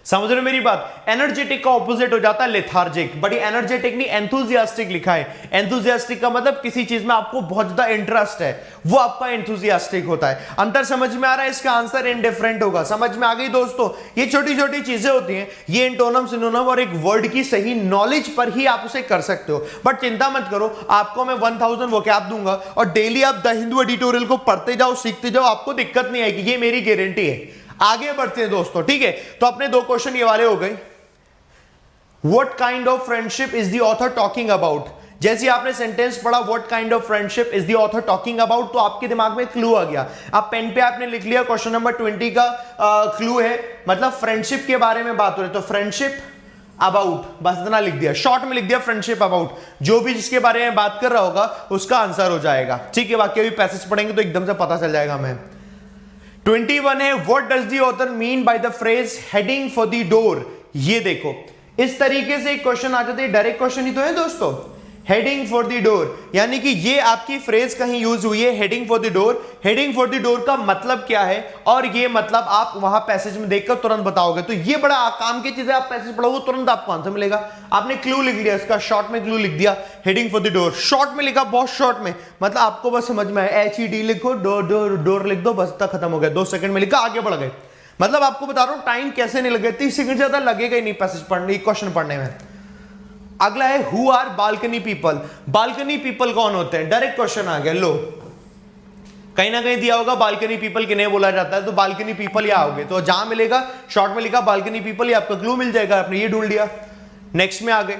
समझ रहे हो मेरी बात? एनर्जेटिक का ऑपोजिट हो जाता है लेथार्जिक। बड़ी एनर्जेटिक नहीं, एंथुजियास्टिक लिखा है। एंथुजियास्टिक का मतलब किसी चीज में आपको बहुत ज्यादा इंटरेस्ट है, वो आपका एंथुजियास्टिक होता है। अंतर समझ में आ रहा है? इसका आंसर इंडिफरेंट होगा। समझ में आ गई दोस्तों? ये छोटी छोटी चीजें होती हैं, ये इंटोनम, सिनोनम और एक वर्ड की सही नॉलेज पर ही आप उसे कर सकते हो। बट चिंता मत करो, आपको मैं 1000 वोकैब दूंगा और डेली आप द हिंदू एडिटोरियल को पढ़ते जाओ, सीखते जाओ, आपको दिक्कत नहीं आएगी, ये मेरी गारंटी है। आगे बढ़ते हैं दोस्तों, ठीक है। तो अपने दो क्वेश्चन ये वाले हो गए। What kind of friendship is the author talking about? जैसे आपने सेंटेंस पढ़ा what kind of friendship is the author talking about, तो आपके दिमाग में क्लू आ गया। आप पेन पे आपने लिख लिया, क्वेश्चन नंबर 20 का क्लू है, मतलब फ्रेंडशिप के बारे में बात हो रही है, तो फ्रेंडशिप अबाउट, बस इतना लिख दिया, शॉर्ट में लिख दिया फ्रेंडशिप अबाउट। जो भी जिसके बारे में बात कर रहा होगा उसका आंसर हो जाएगा, ठीक है। बाकी अभी पैसेज पढ़ेंगे तो एकदम से पता चल जाएगा हमें। 21 है, what does the author mean by the phrase heading for the door? ये देखो, इस तरीके से एक क्वेश्चन आ जाता है, डायरेक्ट क्वेश्चन ही तो है दोस्तों। हेडिंग फॉर द डोर, यानी कि ये आपकी फ्रेज कहीं यूज हुई है, heading for the door. Heading for the door का मतलब क्या है, और ये मतलब आप वहां पैसेज में देखकर तुरंत बताओगे। तो ये बड़ा काम की चीज है, आप पैसेज पढ़ोगे तुरंत आपको आंसर मिलेगा। आपने क्लू लिख लिया, इसका शॉर्ट में क्लू लिख दिया, heading for the door. Short में लिखा, बहुत शॉर्ट में, मतलब आपको बस समझ में आया, HED लिखो, डोर डोर डोर लिख दो, बस तक खत्म हो गया। 2 सेकंड में लिखा, आगे बढ़ गए। मतलब आपको बता रहा हूं टाइम कैसे नहीं लगे, 30 सेकंड ज्यादा लगेगा ही नहीं पैसेज पढ़ने, क्वेश्चन पढ़ने में। अगला है, who are balcony people? Balcony people कौन होते हैं? डायरेक्ट क्वेश्चन आ गया। लो, कहीं ना कहीं दिया होगा बालकनी पीपल किन्हें बोला जाता है, तो बालकनी पीपल या आओगे, तो जहां मिलेगा शॉर्ट में लिखा बालकनी पीपल, ये आपका क्लू मिल जाएगा, आपने ये ढूंढ लिया। नेक्स्ट में आ गए,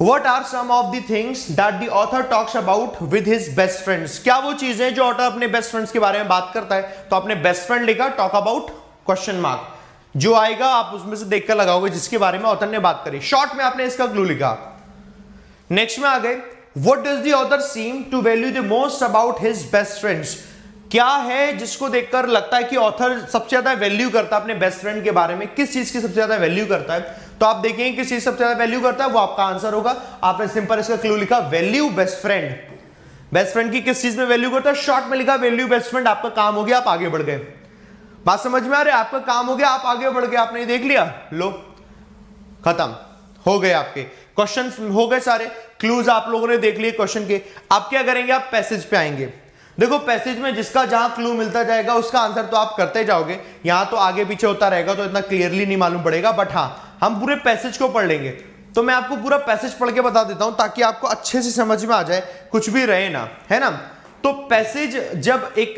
what are some of the things that the author talks about with his best friends? क्या वो चीजें जो ऑथर अपने बेस्ट फ्रेंड्स के बारे में बात करता है? तो आपने बेस्ट फ्रेंड लिखा, टॉक अबाउट, क्वेश्चन मार्क, जो आएगा आप उसमें से देखकर लगाओगे जिसके बारे में ऑथर ने बात करी। शॉर्ट में आपने इसका क्लू लिखा। नेक्स्ट में आ गए, what does the author seem to value the most about his best friends? क्या है जिसको देखकर लगता है कि ऑथर सबसे ज्यादा वैल्यू करता है अपने बेस्ट फ्रेंड के बारे में? किस चीज की सबसे ज्यादा वैल्यू करता है? तो आप देखेंगे किस चीज सबसे ज्यादा वैल्यू करता है, वो आपका आंसर होगा। आपने सिंपल इसका क्लू लिखा value best friend. Best friend की किस चीज में वैल्यू करता है? शॉर्ट में लिखा वैल्यू बेस्ट फ्रेंड। आपका काम हो गया, आप आगे बढ़ गए। बात समझ में आ रही है? आपका काम हो गया, आप आगे बढ़ गए। आपने देख लिया, लो खत्म हो गए आपके क्वेश्चन, हो गए सारे क्लूज आप लोगों ने देख लिए क्वेश्चन के। आप क्या करेंगे? आप पैसेज पे आएंगे। देखो पैसेज में जिसका जहां क्लू मिलता जाएगा उसका आंसर तो आप करते जाओगे, यहां तो आगे पीछे होता रहेगा तो इतना क्लियरली नहीं मालूम पड़ेगा, बट हाँ हम पूरे पैसेज को पढ़ लेंगे। तो मैं आपको पूरा पैसेज पढ़ के बता देता हूं ताकि आपको अच्छे से समझ में आ जाए, कुछ भी रहे ना, है ना। तो पैसेज जब एक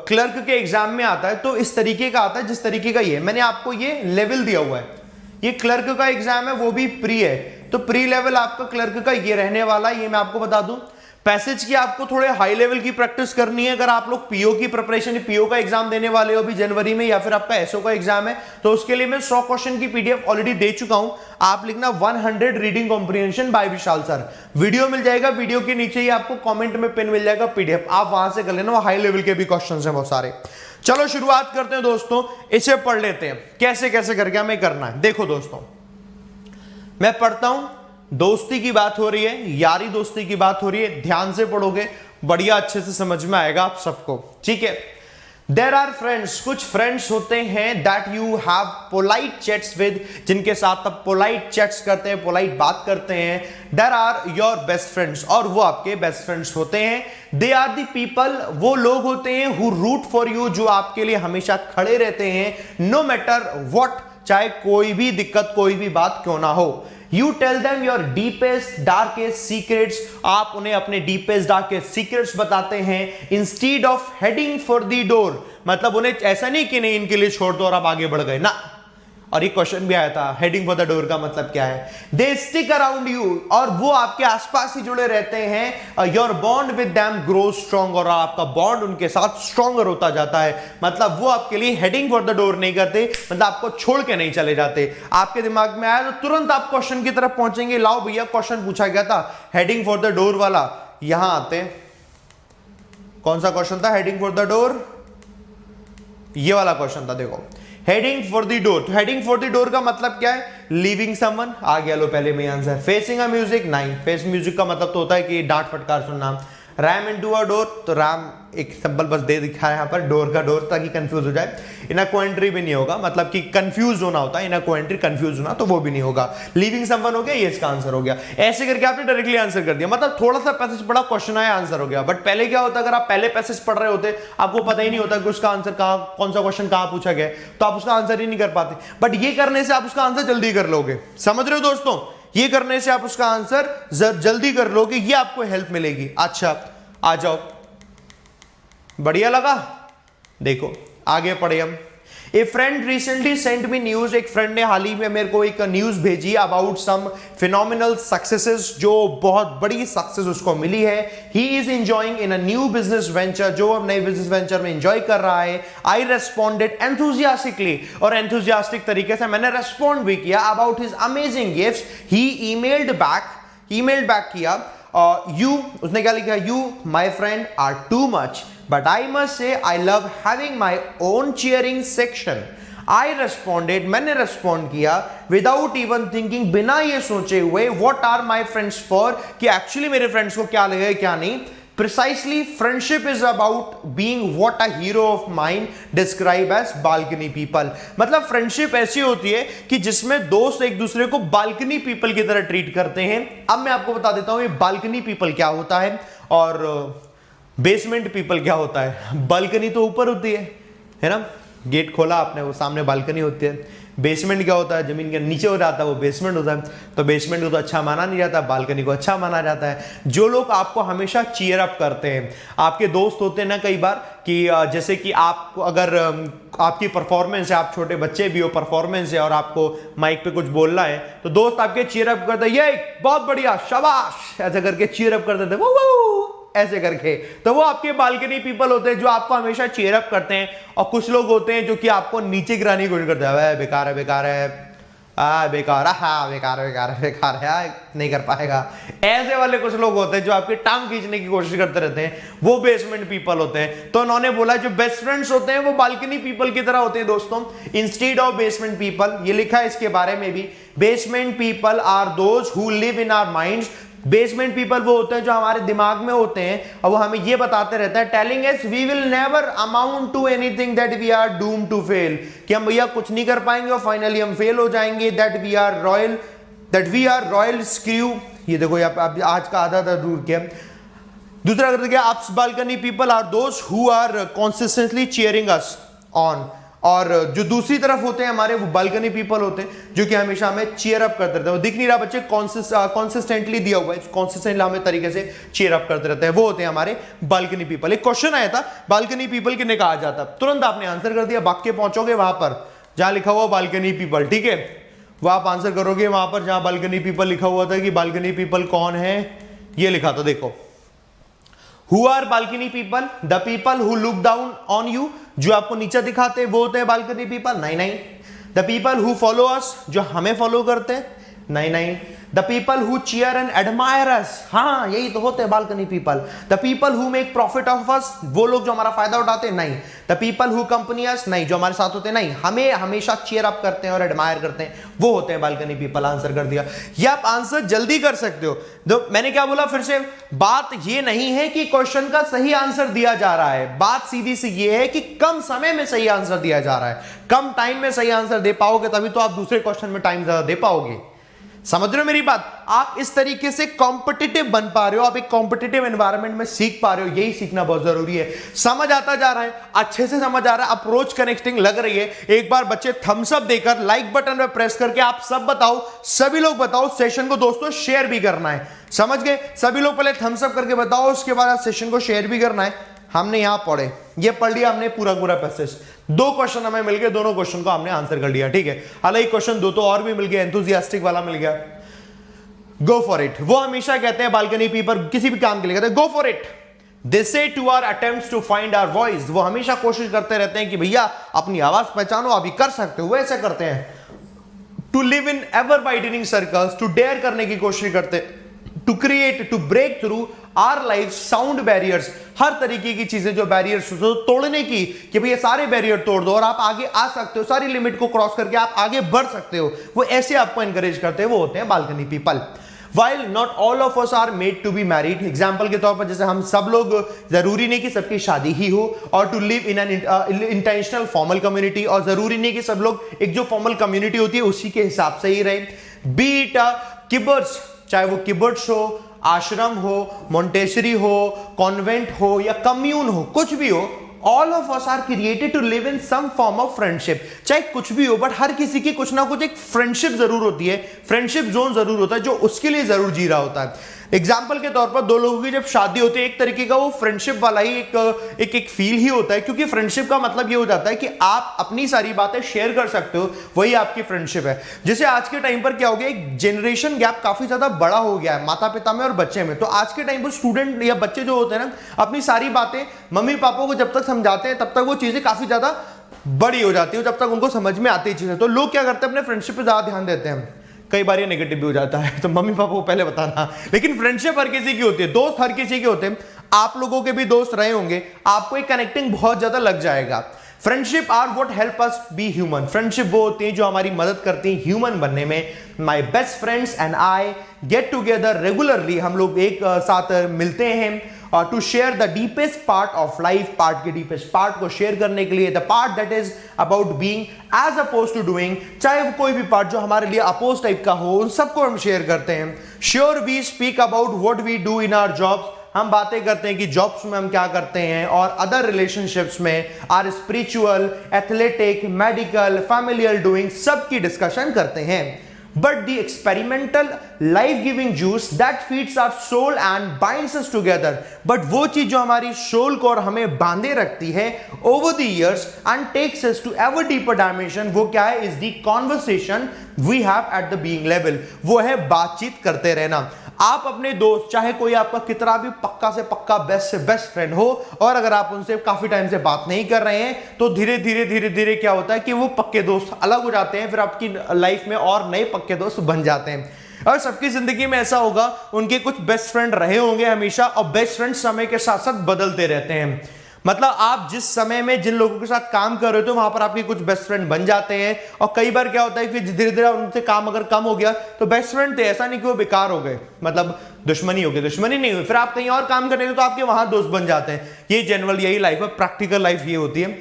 क्लर्क के एग्जाम में आता है तो इस तरीके का आता है जिस तरीके का ये मैंने आपको ये लेवल दिया हुआ है। ये क्लर्क का एग्जाम है, वो भी प्री है, तो प्री लेवल आपका क्लर्क का ये रहने वाला है, ये मैं आपको बता दूं। पैसेज की आपको थोड़े हाई लेवल की प्रैक्टिस करनी है। अगर आप लोग पीओ की प्रिपरेशन, पीओ का एग्जाम देने वाले हो अभी जनवरी में, या फिर आपका एसओ का एग्जाम है, तो उसके लिए मैं 100 क्वेश्चन की पीडीएफ ऑलरेडी दे चुका हूं। आप लिखना 100 रीडिंग कॉम्प्रिहेंशन बाय विशाल सर। वीडियो मिल जाएगा, वीडियो के नीचे ही आपको कॉमेंट में पिन मिल जाएगा पीडीएफ, आप वहां से कर लेना। वो हाई लेवल के भी क्वेश्चन है बहुत सारे। चलो शुरुआत करते हैं दोस्तों, इसे पढ़ लेते हैं कैसे कैसे करके हमें करना है। देखो दोस्तों, मैं पढ़ता हूं, दोस्ती की बात हो रही है, यारी दोस्ती की बात हो रही है, ध्यान से पढ़ोगे बढ़िया अच्छे से समझ में आएगा आप सबको, ठीक है। देयर आर फ्रेंड्स, कुछ फ्रेंड्स होते हैं that you have polite chats with, जिनके साथ आप पोलाइट चैट्स करते हैं, पोलाइट बात करते हैं। There are your best friends, और वो आपके बेस्ट फ्रेंड्स होते हैं। दे आर द पीपल, वो लोग होते हैं हु रूट फॉर यू, जो आपके लिए हमेशा खड़े रहते हैं, नो मैटर व्हाट, चाहे कोई भी दिक्कत कोई भी बात क्यों ना हो। You tell them your deepest darkest secrets, आप उन्हें अपने deepest darkest secrets बताते हैं। Instead of heading for the door, मतलब उन्हें ऐसा नहीं कि नहीं इनके लिए छोड़ दो और आप आगे बढ़ गए ना। और ये क्वेश्चन भी आया था, हेडिंग फॉर द डोर का मतलब क्या है? दे स्टिक अराउंड यू, और वो आपके आसपास ही जुड़े रहते हैं। Your bond with them grow strong, और आपका बॉन्ड उनके साथ स्ट्रॉन्गर होता जाता है। मतलब वो आपके लिए हेडिंग फॉर द डोर नहीं करते, मतलब आपको छोड़ के नहीं चले जाते। आपके दिमाग में आया तो तुरंत आप क्वेश्चन की तरफ पहुंचेंगे। लाओ भैया, क्वेश्चन पूछा गया था हेडिंग फॉर द डोर वाला, यहां आते हैं। कौन सा क्वेश्चन था हेडिंग फॉर द डोर? ये वाला क्वेश्चन था, देखो हेडिंग फॉर द डोर। तो हेडिंग फॉर द डोर का मतलब क्या है? लीविंग समवन, आ गया लो पहले में आंसर। फेसिंग अ म्यूजिक, नहीं, फेस म्यूजिक का मतलब तो होता है कि डांट फटकार सुनना। रैम इनटू अ डोर, तो रैम एक सिंबल बस दे दिखा है यहाँ पर, डोर का डोर, ताकि कंफ्यूज हो जाए। इन कोएंट्री भी नहीं होगा, मतलब कि कंफ्यूज होना होता है, इन कोएंट्री कंफ्यूज होना, तो वो भी नहीं होगा। लिविंग समवन हो गया, ये इसका आंसर हो गया। ऐसे करके आपने डायरेक्टली आंसर कर दिया, मतलब थोड़ा सा पैसेज पढ़ा, क्वेश्चन आया, आंसर हो गया। बट पहले क्या होता, अगर आप पहले पैसेज पढ़ रहे होते, आपको पता ही नहीं होता कि उसका आंसर कहाँ, कौन सा क्वेश्चन कहाँ पूछा गया, तो आप उसका आंसर ही नहीं कर पाते। बट ये करने से आप उसका आंसर जल्दी कर लोगे, समझ रहे हो दोस्तों? ये करने से आप उसका आंसर जल्दी कर लोगे, ये आपको हेल्प मिलेगी। अच्छा आ जाओ, बढ़िया लगा? देखो आगे पढ़े हम। ए friend recently sent me news, एक फ्रेंड ने हाल ही में मेरे को एक न्यूज भेजी अबाउट सम फिनोमिनल सक्सेसेस, जो बहुत बड़ी सक्सेस उसको मिली है। He is enjoying in a new business venture, जो अब नए बिजनेस वेंचर में एंजॉय कर रहा है। आई रेस्पॉन्डेड एंथुजियास्टिकली, और एंथुजियास्टिक तरीके से मैंने रेस्पॉन्ड भी किया about his amazing gifts. He emailed back किया। You, उसने क्या लिखा? You, my friend, are too much, but I must say I love having my own cheering section. I responded, मैंने respond किया without even thinking, बिना ये सोचे हुए, what are my friends for, कि actually मेरे friends को क्या लगे क्या नहीं। Precisely, friendship is about being what a hero of mine describe as balcony people. मतलब फ्रेंडशिप ऐसी होती है कि जिसमें दोस्त एक दूसरे को बालकनी पीपल की तरह ट्रीट करते हैं। अब मैं आपको बता देता हूं ये बालकनी पीपल क्या होता है और बेसमेंट पीपल क्या होता है। बालकनी तो ऊपर होती है ना, गेट खोला आपने, वो सामने बालकनी होती है। बेसमेंट क्या होता है? जमीन के नीचे हो जाता है, वो बेसमेंट होता है। तो बेसमेंट को तो अच्छा माना नहीं जाता, बालकनी को अच्छा माना जाता है। जो लोग आपको हमेशा चीयर अप करते हैं, आपके दोस्त होते हैं ना कई बार, कि जैसे कि आप अगर आपकी परफॉर्मेंस है, आप छोटे बच्चे भी हो, परफॉर्मेंस है और आपको माइक पे कुछ बोलना है, तो दोस्त आपके चीयर अप करते हैं, ये बहुत बढ़िया, शाबाश, ऐसा करके चीयर अप करते थे, वो ऐसे करके। तो वो आपके बालकनी पीपल होते हैं जो आपको हमेशा चीयर अप करते हैं। और कुछ लोग होते हैं जो कि आपको नीचे गिराने की कोशिश करते हैं, बेकार है, बेकार, हाँ बेकार बेकार बेकार है, नहीं कर पाएगा। ऐसे वाले कुछ लोग होते हैं जो आपकी टांग खींचने की कोशिश करते रहते हैं, वो बेसमेंट पीपल होते हैं। तो उन्होंने बोला जो बेस्ट फ्रेंड्स होते हैं वो बालकनी पीपल की तरह होते हैं दोस्तों, इंस्टेड ऑफ बेसमेंट पीपल। ये लिखा है इसके बारे में भी, basement people are those who live in our minds. Basement people वो होते हैं जो हमारे दिमाग में होते हैं और वो हमें ये बताते रहते हैं, telling us we will never amount to anything, that we are doomed to fail, कि हम भैया कुछ नहीं कर पाएंगे और फाइनली हम फेल हो जाएंगे, that we are royal screw. ये देखो आज का आधा था दूर के। दूसरा करते क्या, ups balcony people are those who are consistently cheering us on. और जो दूसरी तरफ होते हैं हमारे, वो बालकनी पीपल होते हैं जो कि हमेशा हमें चीयर अप करते रहते हैं। वो दिख नहीं रहा बच्चे, कॉन्सिस्टेंटली दिया हुआ है, कॉन्सिस्टेंटली हमें तरीके से चीयर अप करते रहते हैं, वो होते हैं हमारे बालकनी पीपल। एक क्वेश्चन आया था, बालकनी पीपल किन्हें कहा जाता है, तुरंत आपने आंसर कर दिया, भाग के पहुंचोगे वहां पर जहां लिखा हुआ बालकनी पीपल, ठीक है, वो आप आंसर करोगे वहां पर जहां बालकनी पीपल लिखा हुआ था कि बालकनी पीपल कौन है, ये लिखा था, देखो, Who are balcony people? The people who look down on you, जो आपको नीचे दिखाते हैं वो होते हैं बालकनी पीपल, नहीं। The people who follow us, जो हमें फॉलो करते हैं, नहीं। The people who cheer and admire us, हाँ यही तो होते हैं balcony people. The people who make profit of us, वो लोग जो हमारा फायदा उठाते हैं, नहीं। The people who accompany us, नहीं, जो हमारे साथ होते हैं, नहीं, हमें हमेशा चीयर अप करते हैं और एडमायर करते हैं, वो होते हैं बालकनी पीपल। आंसर कर दिया। ये आप आंसर जल्दी कर सकते हो। तो मैंने क्या बोला फिर से, बात ये नहीं है कि क्वेश्चन का सही आंसर दिया जा रहा है, बात सीधी सी ये है कि कम समय में सही आंसर दिया जा रहा है। कम टाइम में सही आंसर दे पाओगे तभी तो आप दूसरे क्वेश्चन में टाइम ज्यादा दे पाओगे। समझ रहे हो मेरी बात? आप इस तरीके से कॉम्पिटिटिव बन पा रहे हो, आप एक कॉम्पिटिटिव एनवायरनमेंट में सीख पा रहे हो, यही सीखना बहुत जरूरी है। समझ आता जा रहा है, अच्छे से समझ आ रहा है, अप्रोच कनेक्टिंग लग रही है। एक बार बच्चे थम्स अप देकर लाइक बटन पे प्रेस करके आप सब बताओ, सभी लोग बताओ, सेशन को दोस्तों शेयर भी करना है, समझ गए? सभी लोग पहले थम्स अप करके बताओ, उसके बाद सेशन को शेयर भी करना है। हमने यहां पढ़े, ये पढ़ लिया हमने पूरा पैसेज, 2 क्वेश्चन हमें मिल गए, दोनों क्वेश्चन को हमने आंसर कर लिया, ठीक है। हालांकि क्वेश्चन 2 तो और भी मिल गया, एंथुसियास्टिक वाला मिल गया, गो फॉर इट। वो हमेशा कहते हैं बालकनी पीपल किसी भी काम के लिए कहते हैं go for it. They say to our attempts to find our voice, वो हमेशा कोशिश करते रहते हैं कि भैया अपनी आवाज पहचानो, अभी कर सकते हो, वो ऐसा करते हैं। To live in ever widening circles, to dare करने की कोशिश करते हैं, to create, to break through our life sound barriers, हर तरीके की चीजें जो बैरियर्स तोड़ने की, कि भैया सारे बैरियर तोड़ दो और आप आगे आ सकते हो, सारी लिमिट को क्रॉस करके आप आगे बढ़ सकते हो, वो ऐसे आपको एनकरेज करते हैं, वो होते हैं balcony people. While not all of us are made to be married, example के तौर पर जैसे हम सब लोग, जरूरी नहीं कि सबकी शादी ही हो, और to live in an intentional formal community, और जरूरी नहीं कि सब लोग एक जो फॉर्मल कम्युनिटी होती है उसी के हिसाब से ही रहे। बी इट किबर्ट्स, चाहे वो किबर्ट्स हो, आश्रम हो, मोंटेसरी हो, कॉन्वेंट हो या कम्यून हो, कुछ भी हो, all of us are created to live in some form of friendship. चाहे कुछ भी हो, बट हर किसी की कुछ ना कुछ एक फ्रेंडशिप जरूर होती है, फ्रेंडशिप जोन जरूर होता है जो उसके लिए जरूर जी रहा होता है। एग्जाम्पल के तौर पर 2 लोगों की जब शादी होती है, एक तरीके का वो फ्रेंडशिप वाला ही एक फील ही होता है, क्योंकि फ्रेंडशिप का मतलब ये हो जाता है कि आप अपनी सारी बातें शेयर कर सकते हो, वही आपकी फ्रेंडशिप है। जैसे आज के टाइम पर क्या हो गया, एक जनरेशन गैप काफी ज्यादा बड़ा हो गया है माता पिता में और बच्चे में। तो आज के टाइम पर स्टूडेंट या बच्चे जो होते हैं ना, अपनी सारी बातें मम्मी पापा को जब तक समझाते हैं तब तक वो चीजें काफी ज्यादा बड़ी हो जाती है, जब तक उनको समझ में आती है चीजें। तो लोग क्या करते हैं, अपने फ्रेंडशिप पे ज्यादा ध्यान देते हैं। कई बार ये नेगेटिव भी हो जाता है, तो मम्मी पापा को पहले बताना। लेकिन फ्रेंडशिप हर किसी की होती है, दोस्त हर किसी के होते हैं। आप लोगों के भी दोस्त रहे होंगे, आपको एक कनेक्टिंग बहुत ज्यादा लग जाएगा। Friendship are what help us be human, friendship वो होती है जो हमारी मदद करती है ह्यूमन बनने में। My best friends and I get together regularly, हम लोग एक साथ मिलते हैं to share the deepest part of life, part के डीपेस्ट पार्ट को शेयर करने के लिए, the part that is about being as oppose to doing, चाहे वो कोई भी पार्ट जो हमारे लिए अपोज टाइप का हो, उन सबको हम शेयर करते हैं। Sure we speak about what we do in our jobs, हम बातें करते हैं कि जॉब्स में हम क्या करते हैं, और अदर रिलेशनशिप्स में, our spiritual, athletic, medical, familial doing, सबकी डिस्कशन करते हैं। But the experimental life-giving juice that feeds our soul and binds us together, but वो चीज जो हमारी सोल को और हमें बांधे रखती है over the years and takes us to ever deeper dimension, वो क्या है? is the conversation we have at the being level, वो है बातचीत करते रहना। आप अपने दोस्त, चाहे कोई आपका कितना भी पक्का से पक्का बेस्ट से बेस्ट फ्रेंड हो, और अगर आप उनसे काफी टाइम से बात नहीं कर रहे हैं तो धीरे धीरे क्या होता है कि वो पक्के दोस्त अलग हो जाते हैं, फिर आपकी लाइफ में और नए पक्के दोस्त बन जाते हैं। और सबकी जिंदगी में ऐसा होगा, उनके कुछ बेस्ट फ्रेंड रहे होंगे हमेशा, और बेस्ट फ्रेंड समय के साथ साथ बदलते रहते हैं। मतलब आप जिस समय में जिन लोगों के साथ काम कर रहे हो तो वहां पर आपके कुछ बेस्ट फ्रेंड बन जाते हैं, और कई बार क्या होता है कि धीरे धीरे उनसे काम अगर कम हो गया तो बेस्ट फ्रेंड थे, ऐसा नहीं कि वो बेकार हो गए, मतलब दुश्मनी हो गई, दुश्मनी नहीं हुई, फिर आप कहीं और काम करने तो आपके वहां दोस्त बन जाते हैं। ये जनरल यही लाइफ है, प्रैक्टिकल लाइफ ये होती है।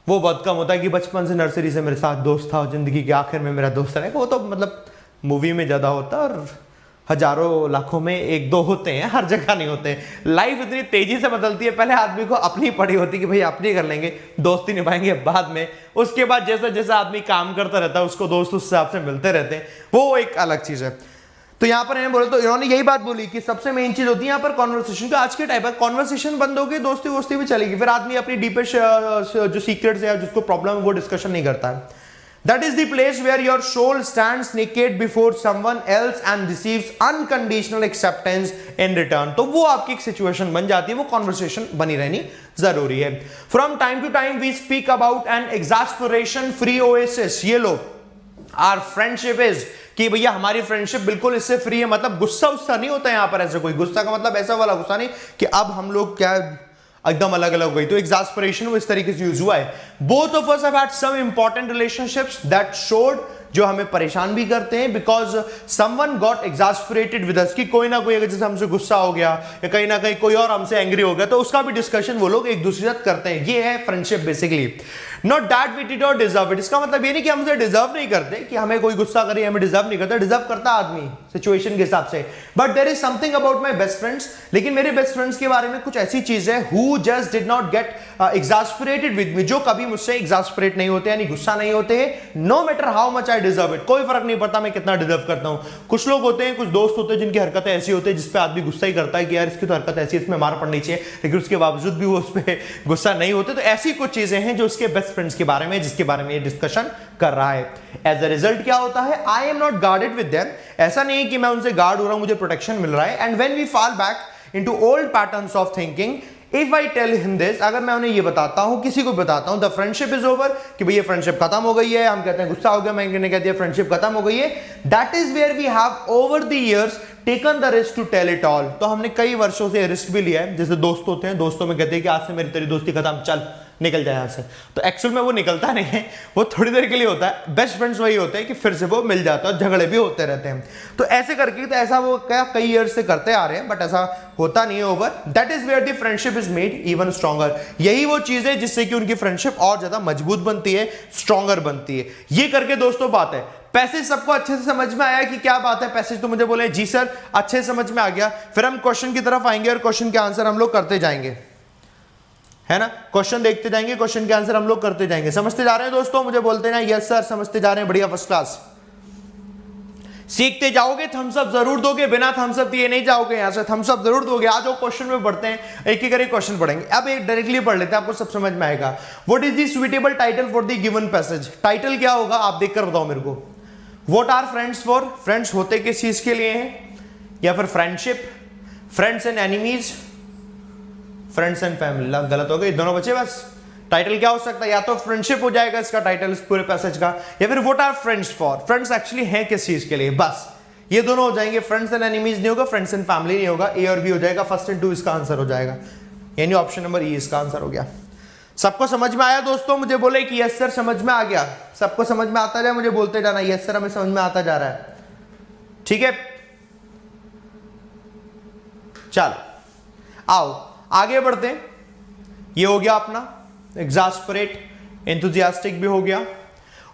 वो बहुत कम होता है कि बचपन से नर्सरी से मेरे साथ दोस्त था और जिंदगी के आखिर में मेरा दोस्त रहेगा, वो तो मतलब मूवी में ज्यादा होता है, और हजारों लाखों में एक दो होते हैं, हर जगह नहीं होते। लाइफ इतनी तेजी से बदलती है, पहले आदमी को अपनी पड़ी होती है कि भाई अपनी कर लेंगे, दोस्ती निभाएंगे बाद में, उसके बाद जैसा जैसा आदमी काम करता रहता है उसको दोस्त उस हिसाब से मिलते रहते हैं, वो एक अलग चीज है। तो यहाँ पर बोले तो इन्होंने यही बात बोली कि सबसे मेन चीज होती है यहाँ पर कॉन्वर्सेशन का। आज के टाइप पर कॉन्वर्सेशन बंद होगी, दोस्ती वोस्ती भी चलेगी, फिर आदमी अपनी डीपेस्ट जो सीक्रेट्स है, जिसको प्रॉब्लम है, वो डिस्कशन नहीं करता है। That is the place where your soul stands naked before someone else and receives unconditional acceptance in return. तो वो आपकी एक सिचुएशन बन जाती है, वो कॉन्वर्सेशन बनी रहनी जरूरी है। From time to time we speak about an exasperation free oasis. ये लो our friendship is कि भैया हमारी फ्रेंडशिप बिल्कुल इससे फ्री है, मतलब गुस्सा उस्सा नहीं होता है यहाँ पर। ऐसे कोई गुस्सा का मतलब ऐसा वाला गुस्सा नहीं कि अब हम लोग क्या एकदम अलग अलग हो गई, तो एग्जास्परेशन वो इस तरीके से यूज हुआ है। Both of us have had some important relationships that showed, जो हमें परेशान भी करते हैं, because someone got exasperated with us, कि कोई ना कोई अगर जैसे हमसे गुस्सा हो गया या कहीं ना कहीं कोई और हमसे एंग्री हो गया, तो उसका भी डिस्कशन वो लोग एक दूसरे साथ करते हैं। ये है friendship basically. Not that we did not deserve it, इसका मतलब ये नहीं कि हमसे डिजर्व नहीं करते, कि हमें कोई गुस्सा करे हमें डिजर्व नहीं करता, डिजर्व करता आदमी सिचुएशन के हिसाब से। But there is something about my best friends, लेकिन मेरे बेस्ट फ्रेंड्स के बारे में कुछ ऐसी चीज है, who just did not gate exasperated with me, जो कभी मुझसे एग्जास्परेट नहीं होते, यानी गुस्सा नहीं होते हैं, no matter how much I deserve it, कोई फर्क नहीं पड़ता मैं कितना डिजर्व करता हूं। कुछ लोग होते हैं, कुछ दोस्त होते हैं जिनकी हरकतें ऐसी होती है जिसपे आदमी गुस्सा ही करता है कि यार इसकी तो हरकत ऐसी है, इसमें मार पड़नी चाहिए, लेकिन उसके बावजूद भी वो उस पर गुस्सा नहीं होते। तो ऐसी कुछ चीजें हैं जो उसके बेस्ट फ्रेंड्स के बारे में, जिसके बारे में ये डिस्कशन कर रहा है। एज अ रिजल्ट क्या होता है, I am not guarded with them, ऐसा नहीं कि मैं उनसे गार्ड हो रहा हूं, मुझे प्रोटेक्शन मिल रहा है। And when we fall back into old patterns of thinking, if I tell him this, अगर मैं उन्हें ये बताता हूं, किसी को बताता हूं, द फ्रेंडशिप इज ओवर, कि भैया फ्रेंडशिप खत्म हो गई है, हम कहते हैं गुस्सा हो गया, मैं कहती है फ्रेंडशिप खत्म हो गई है, that is where we have over the years taken the risk to tell it all. तो हमने कई वर्षों से रिस्क भी लिया है, जैसे दोस्त होते हैं, दोस्तों में कहते हैं कि आज से मेरी तेरी दोस्ती खत्म, चल निकल जाए यहां से, तो एक्चुअल में वो निकलता नहीं है, वो थोड़ी देर के लिए होता है। बेस्ट फ्रेंड्स वही होते हैं कि फिर से वो मिल जाता है, झगड़े भी होते रहते हैं। तो ऐसे करके, तो ऐसा वो क्या कई ईयर से करते आ रहे हैं, बट ऐसा होता नहीं है over. That is where the friendship is made even stronger, यही वो चीज है जिससे कि उनकी फ्रेंडशिप और ज्यादा मजबूत बनती है, स्ट्रॉन्गर बनती है। ये करके दोस्तों बात है, पैसेज सबको अच्छे से समझ में आया कि क्या बात है, पैसेज तो मुझे बोले जी सर अच्छे से समझ में आ गया। फिर हम क्वेश्चन की तरफ आएंगे और क्वेश्चन के आंसर हम लोग करते जाएंगे, है ना, क्वेश्चन देखते जाएंगे, क्वेश्चन के आंसर हम लोग करते जाएंगे। समझते जा रहे हैं दोस्तों, मुझे बोलते हैं ना यस सर, समझते जा रहे हैं, बढ़िया फर्स्ट क्लास। सीखते जाओगे, थम्स अप जरूर दोगे, बिना थम्स अप दिए नहीं जाओगे यहां से, थम्स अप जरूर दोगे। आज वो क्वेश्चन में पढ़ते हैं, एक एक करके क्वेश्चन पढ़ेंगे। अब एक डायरेक्टली पढ़ लेते हैं, आपको सब समझ में आएगा। What is the suitable title for the given passage, title क्या होगा आप देखकर बताओ मेरे को। What are friends for, friends होते किस चीज के लिए हैं, या फिर friendship, friends and enemies, friends and family. गलत हो गए, दोनों बचे बस। टाइटल क्या हो सकता है, या तो फ्रेंडशिप हो जाएगा इसका टाइटल इस पूरे पैसेज का, या फिर what are friends for, friends actually हैं किस चीज के लिए, बस ये दोनों हो जाएंगे। फ्रेंड्स एंड एनिमीज नहीं होगा, फ्रेंड्स एंड फैमिली नहीं होगा, ए और बी हो जाएगा, फर्स्ट एंड टू इसका आंसर हो जाएगा, यानी ऑप्शन नंबर ई इसका आंसर हो गया। सबको समझ में आया दोस्तों, मुझे बोले कि यस सर समझ में आ गया, सबको समझ में आता जाए, मुझे बोलते जाना यस सर हमें समझ में आता जा रहा है, ठीक है। चलो आओ आगे बढ़ते हैं। ये हो गया अपना एग्जास्परेट, एंथुसियास्टिक भी हो गया।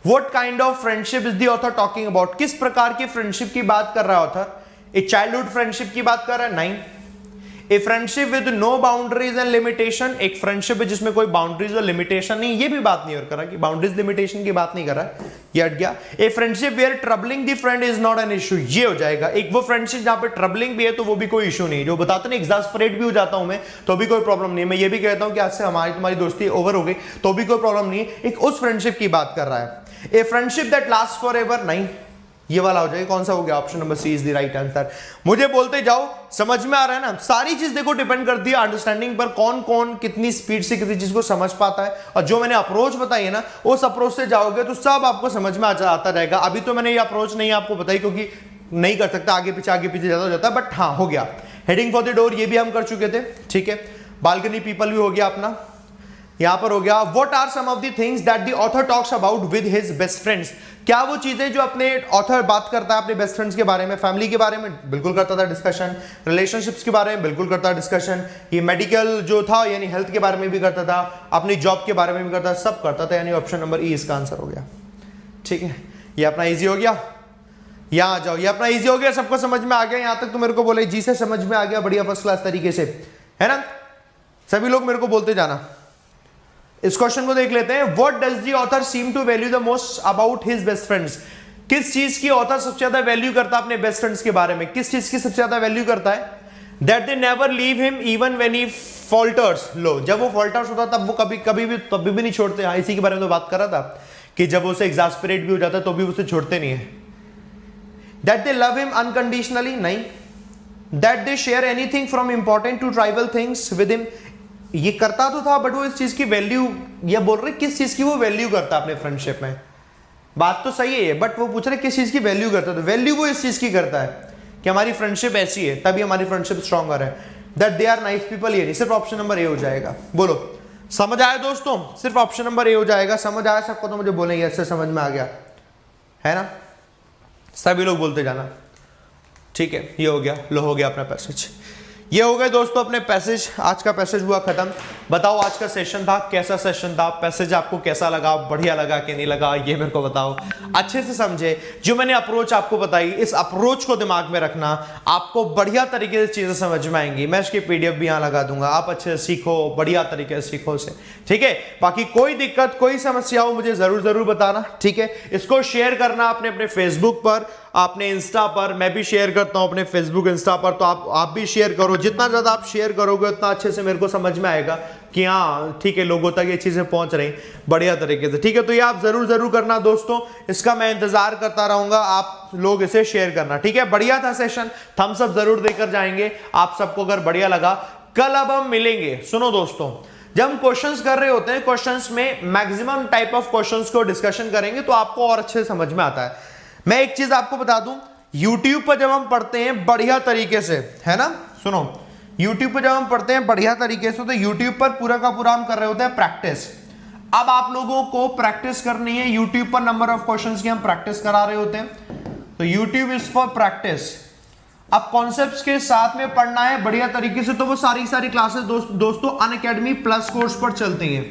What kind of friendship is the author talking about, किस प्रकार की फ्रेंडशिप की बात कर रहा है ऑथर, एक चाइल्डहुड फ्रेंडशिप की बात कर रहा है, नहीं। A friendship with no boundaries and limitation, एक फ्रेंडशिप है जिसमें कोई बाउंड्रीज और लिमिटेशन नहीं, ये भी बात नहीं कर रहा कि बाउंड्रीज लिमिटेशन की बात नहीं कर रहा, ये हट गया। A friendship where troubling the friend is not an issue, ये हो जाएगा। एक वो फ्रेंडशिप जहां पे ट्रबलिंग भी है तो वो भी कोई इशू नहीं, जो बताते नहीं एग्जास्परेट भी हो जाता हूं मैं तो भी कोई प्रॉब्लम नहीं है, मैं ये भी कहता हूं कि आज से हमारी तुम्हारी दोस्ती ओवर हो गई तो भी कोई प्रॉब्लम नहीं है, एक उस फ्रेंडशिप की बात कर रहा है। A friendship that last forever, नहीं, ये वाला हो जाएगा। कौन सा हो गया? Option number C is the right answer. मुझे बोलते जाओ, समझ में आ रहा है ना? सारी चीज देखो डिपेंड करती है अंडरस्टैंडिंग पर, कौन कौन कितनी स्पीड से किसी चीज को समझ पाता है। और जो मैंने अप्रोच बताई है ना, उस अप्रोच से जाओगे तो सब आपको समझ में आता रहेगा। अभी तो मैंने ये अप्रोच नहीं आपको बताई क्योंकि नहीं कर सकता, आगे पीछे ज्यादा हो जाता है, बट हाँ हो गया। हेडिंग फॉर द डोर ये भी हम कर चुके थे, ठीक है। बालकनी पीपल भी हो गया अपना, यहां पर हो गया। What are some of the things that the author talks about with his best friends? क्या वो चीजें जो अपने ऑथर बात करता है अपने बेस्ट फ्रेंड्स के बारे में? फैमिली के बारे में बिल्कुल करता था डिस्कशन, रिलेशनशिप्स के बारे में बिल्कुल करता था डिस्कशन, ये मेडिकल जो था यानी हेल्थ के बारे में भी करता था, अपनी जॉब के बारे में भी करता था, सब करता था, यानी ऑप्शन नंबर ई इसका आंसर हो गया, ठीक है। ये अपना इजी हो गया, यहां आ जाओ, ये अपना इजी हो गया, सबको समझ में आ गया। यहां तक तो मेरे को बोले जी से समझ में आ गया, बढ़िया फर्स्ट क्लास तरीके से, है ना? सभी लोग मेरे को बोलते जाना। इस क्वेश्चन को देख लेते हैं। What does the author seem to value the most about his best friends? किस चीज की ऑथर सबसे ज्यादा वैल्यू करता है अपने बेस्ट फ्रेंड्स के बारे में? किस चीज की सबसे ज्यादा वैल्यू करता है? That they never leave him even when he falters. लो, जब वो फॉल्टर्स होता तब वो कभी भी नहीं छोड़ते। हाँ, इसी के बारे में तो बात कर रहा था कि जब उसे एग्जास्परेट भी हो जाता है तो भी उसे छोड़ते नहीं है। That they love him unconditionally, नहीं। That they share anything from important to tribal things with him, ये करता तो था बट वो इस चीज की वैल्यू, ये बोल रहे किस चीज की वो वैल्यू करता अपने फ्रेंडशिप में। बात तो सही है बट वो पूछ रहे किस चीज की वैल्यू करता, तो वैल्यू वो इस चीज की करता है कि हमारी फ्रेंडशिप ऐसी है तभी हमारी फ्रेंडशिप स्ट्रॉन्गर है। That they are nice people, ये नहीं, सिर्फ ऑप्शन नंबर ए हो जाएगा। बोलो समझ आया दोस्तों? सिर्फ ऑप्शन नंबर ए हो जाएगा। समझ आया सबको? तो मुझे बोलेंगे ऐसे समझ में आ गया, है ना? सभी लोग बोलते जाना, ठीक है। ये हो गया, लो हो गया अपना पैसेज। ये हो गए दोस्तों अपने पैसेज। आज का पैसेज हुआ खत्म। बताओ आज का सेशन था, कैसा सेशन था? पैसेज आपको कैसा लगा? बढ़िया लगा कि नहीं लगा? ये मेरे को बताओ। अच्छे से समझे, जो मैंने अप्रोच आपको बताई, इस अप्रोच को दिमाग में रखना, आपको बढ़िया तरीके से चीजें समझ में आएंगी। मैं इसकी पीडीएफ भी यहाँ लगा दूंगा, आप अच्छे से सीखो, बढ़िया तरीके से सीखो उसे, ठीक है। बाकी कोई दिक्कत, कोई समस्या हो मुझे जरूर बताना, ठीक है। इसको शेयर करना अपने फेसबुक पर, आपने इंस्टा पर, मैं भी शेयर करता हूं अपने फेसबुक इंस्टा पर, तो आप भी शेयर करो। जितना ज्यादा आप शेयर करोगे उतना अच्छे से मेरे को समझ में आएगा कि हाँ ठीक है, लोगों तक ये चीजें पहुंच रही बढ़िया तरीके से, ठीक है। तो ये आप जरूर करना दोस्तों, इसका मैं इंतजार करता रहूंगा, आप लोग इसे शेयर करना, ठीक है। बढ़िया था सेशन, थम्स अप जरूर देकर जाएंगे आप सबको अगर बढ़िया लगा। कल अब हम मिलेंगे, सुनो दोस्तों, जब हम क्वेश्चंस कर रहे होते हैं, क्वेश्चंस में मैक्सिमम टाइप ऑफ क्वेश्चंस को डिस्कशन करेंगे तो आपको और अच्छे से समझ में आता है। मैं एक चीज आपको बता दूं, YouTube पर जब हम पढ़ते हैं बढ़िया तरीके से, है ना, सुनो, YouTube पर जब हम पढ़ते हैं बढ़िया तरीके से तो YouTube पर पूरा का पूरा हम कर रहे होते हैं प्रैक्टिस। अब आप लोगों को प्रैक्टिस करनी है, YouTube पर नंबर ऑफ क्वेश्चंस की हम प्रैक्टिस करा रहे होते हैं, तो YouTube इज फॉर प्रैक्टिस। अब कॉन्सेप्ट्स के साथ में पढ़ना है बढ़िया तरीके से, तो वो सारी क्लासेस दोस्तों अनअकैडमी प्लस कोर्स पर चलती हैं।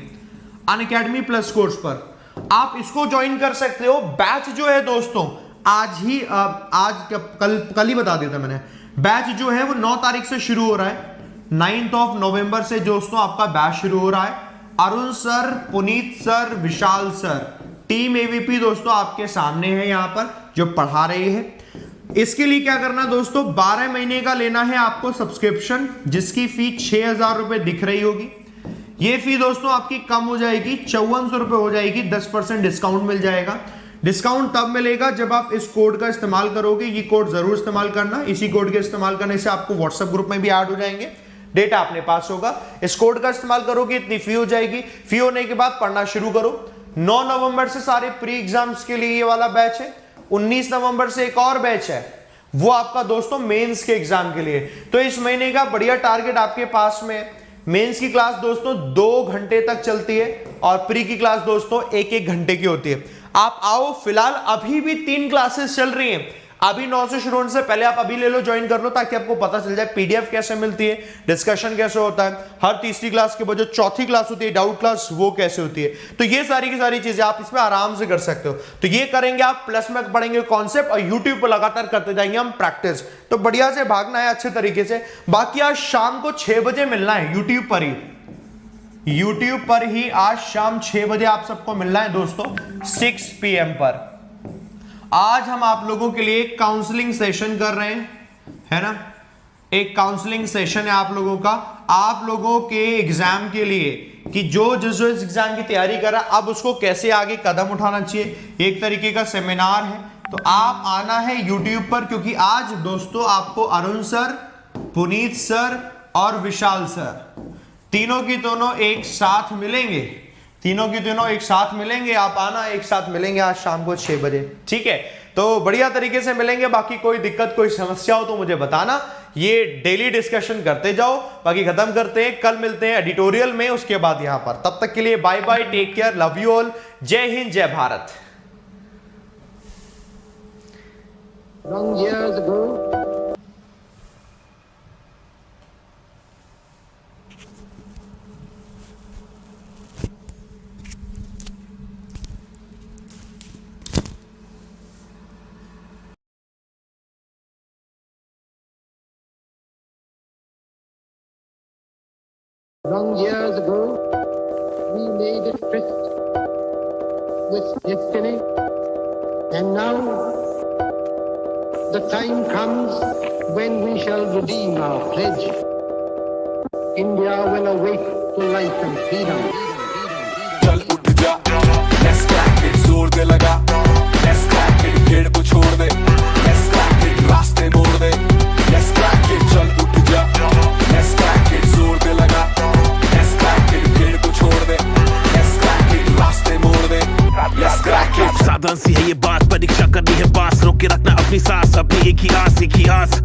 अनअकैडमी प्लस कोर्स पर आप इसको ज्वाइन कर सकते हो। बैच जो है दोस्तों कल ही बता दिया था मैंने, बैच जो है वो 9 तारीख से शुरू हो रहा है। 9 नवंबर से दोस्तों आपका बैच शुरू हो रहा है। अरुण सर, पुनीत सर, विशाल सर, टीम एवीपी दोस्तों आपके सामने है यहाँ पर जो पढ़ा रहे हैं। इसके लिए क्या करना दोस्तों, 12 महीने का लेना है आपको सब्सक्रिप्शन, जिसकी फी 6000 रुपए दिख रही होगी। ये फी दोस्तों आपकी कम हो जाएगी, 5400 रुपए हो जाएगी, 10% डिस्काउंट मिल जाएगा। डिस्काउंट तब मिलेगा जब आप इस कोड का इस्तेमाल करोगे। ये कोड जरूर इस्तेमाल करना, इसी कोड के इस्तेमाल करने से आपको व्हाट्सएप ग्रुप में भी ऐड हो जाएंगे, डेटा अपने पास होगा। इस कोड का इस्तेमाल करोगे इतनी फी हो जाएगी। फी होने के बाद पढ़ना शुरू करो। 9 नवंबर से सारे प्री एग्जाम्स के लिए ये वाला बैच है। 19 नवंबर से एक और बैच है, वो आपका दोस्तों मेंस के एग्जाम के लिए। तो इस महीने का बढ़िया टारगेट आपके पास में, मेंस की क्लास दोस्तों 2 घंटे तक चलती है और प्री की क्लास दोस्तों 1-1 घंटे की होती है। आप आओ, फिलहाल अभी भी 3 क्लासेस चल रही हैं। अभी 9 से शुरू होने से पहले आप अभी ले लो, ज्वाइन कर लो, ताकि आपको पता चल जाए पीडीएफ कैसे मिलती है, डिस्कशन कैसे होता है, हर तीसरी क्लास के बाद जो चौथी क्लास होती है डाउट क्लास, वो कैसे होती है। तो ये सारी की सारी चीजें आप इसमें आराम से कर सकते हो। तो ये करेंगे आप, प्लस में पढ़ेंगे कॉन्सेप्ट और यूट्यूब पर लगातार करते जाएंगे हम प्रैक्टिस। तो बढ़िया से भागना है अच्छे तरीके से। बाकी आज शाम को 6 बजे मिलना है यूट्यूब पर ही, यूट्यूब पर ही आज शाम 6 बजे आप सबको मिलना है दोस्तों, 6 PM पर। आज हम आप लोगों के लिए एक काउंसलिंग सेशन कर रहे हैं, है ना, एक काउंसलिंग सेशन है आप लोगों का, आप लोगों के एग्जाम के लिए, कि जो इस एग्जाम की तैयारी कर रहा है अब उसको कैसे आगे कदम उठाना चाहिए। एक तरीके का सेमिनार है, तो आप आना है YouTube पर, क्योंकि आज दोस्तों आपको अरुण सर, पुनीत सर और विशाल सर तीनों की दोनों एक साथ मिलेंगे। तीनों की तीनों एक साथ मिलेंगे। आप आना, एक साथ मिलेंगे आज शाम को 6 बजे, ठीक है। तो बढ़िया तरीके से मिलेंगे। बाकी कोई दिक्कत, कोई समस्या हो तो मुझे बताना। ये डेली डिस्कशन करते जाओ। बाकी खत्म करते हैं, कल मिलते हैं एडिटोरियल में, उसके बाद यहां पर। तब तक के लिए bye bye, take care, love you all, जय हिंद, जय Bharat. Long years ago, we made a tryst with destiny, and now the time comes when we shall redeem our pledge. India will awake to life and freedom. चल उठ जा, let's crack it, जोर दे लगा, let's crack it, भीड़ को छोड़ दे, let's crack it, रास्ते मोड़ दे, let's crack it, चल उठ जा, let's crack it, जोर दे लगा, let's crack it, भीड़ को छोड़ दे, let's crack it, रास्ते मोड़ दे, let's crack it। साधारण सी है ये बात, परीक्षा करनी है पास, रोक के रखना अपनी सांस, अपनी एक ही आस, एक ही आस।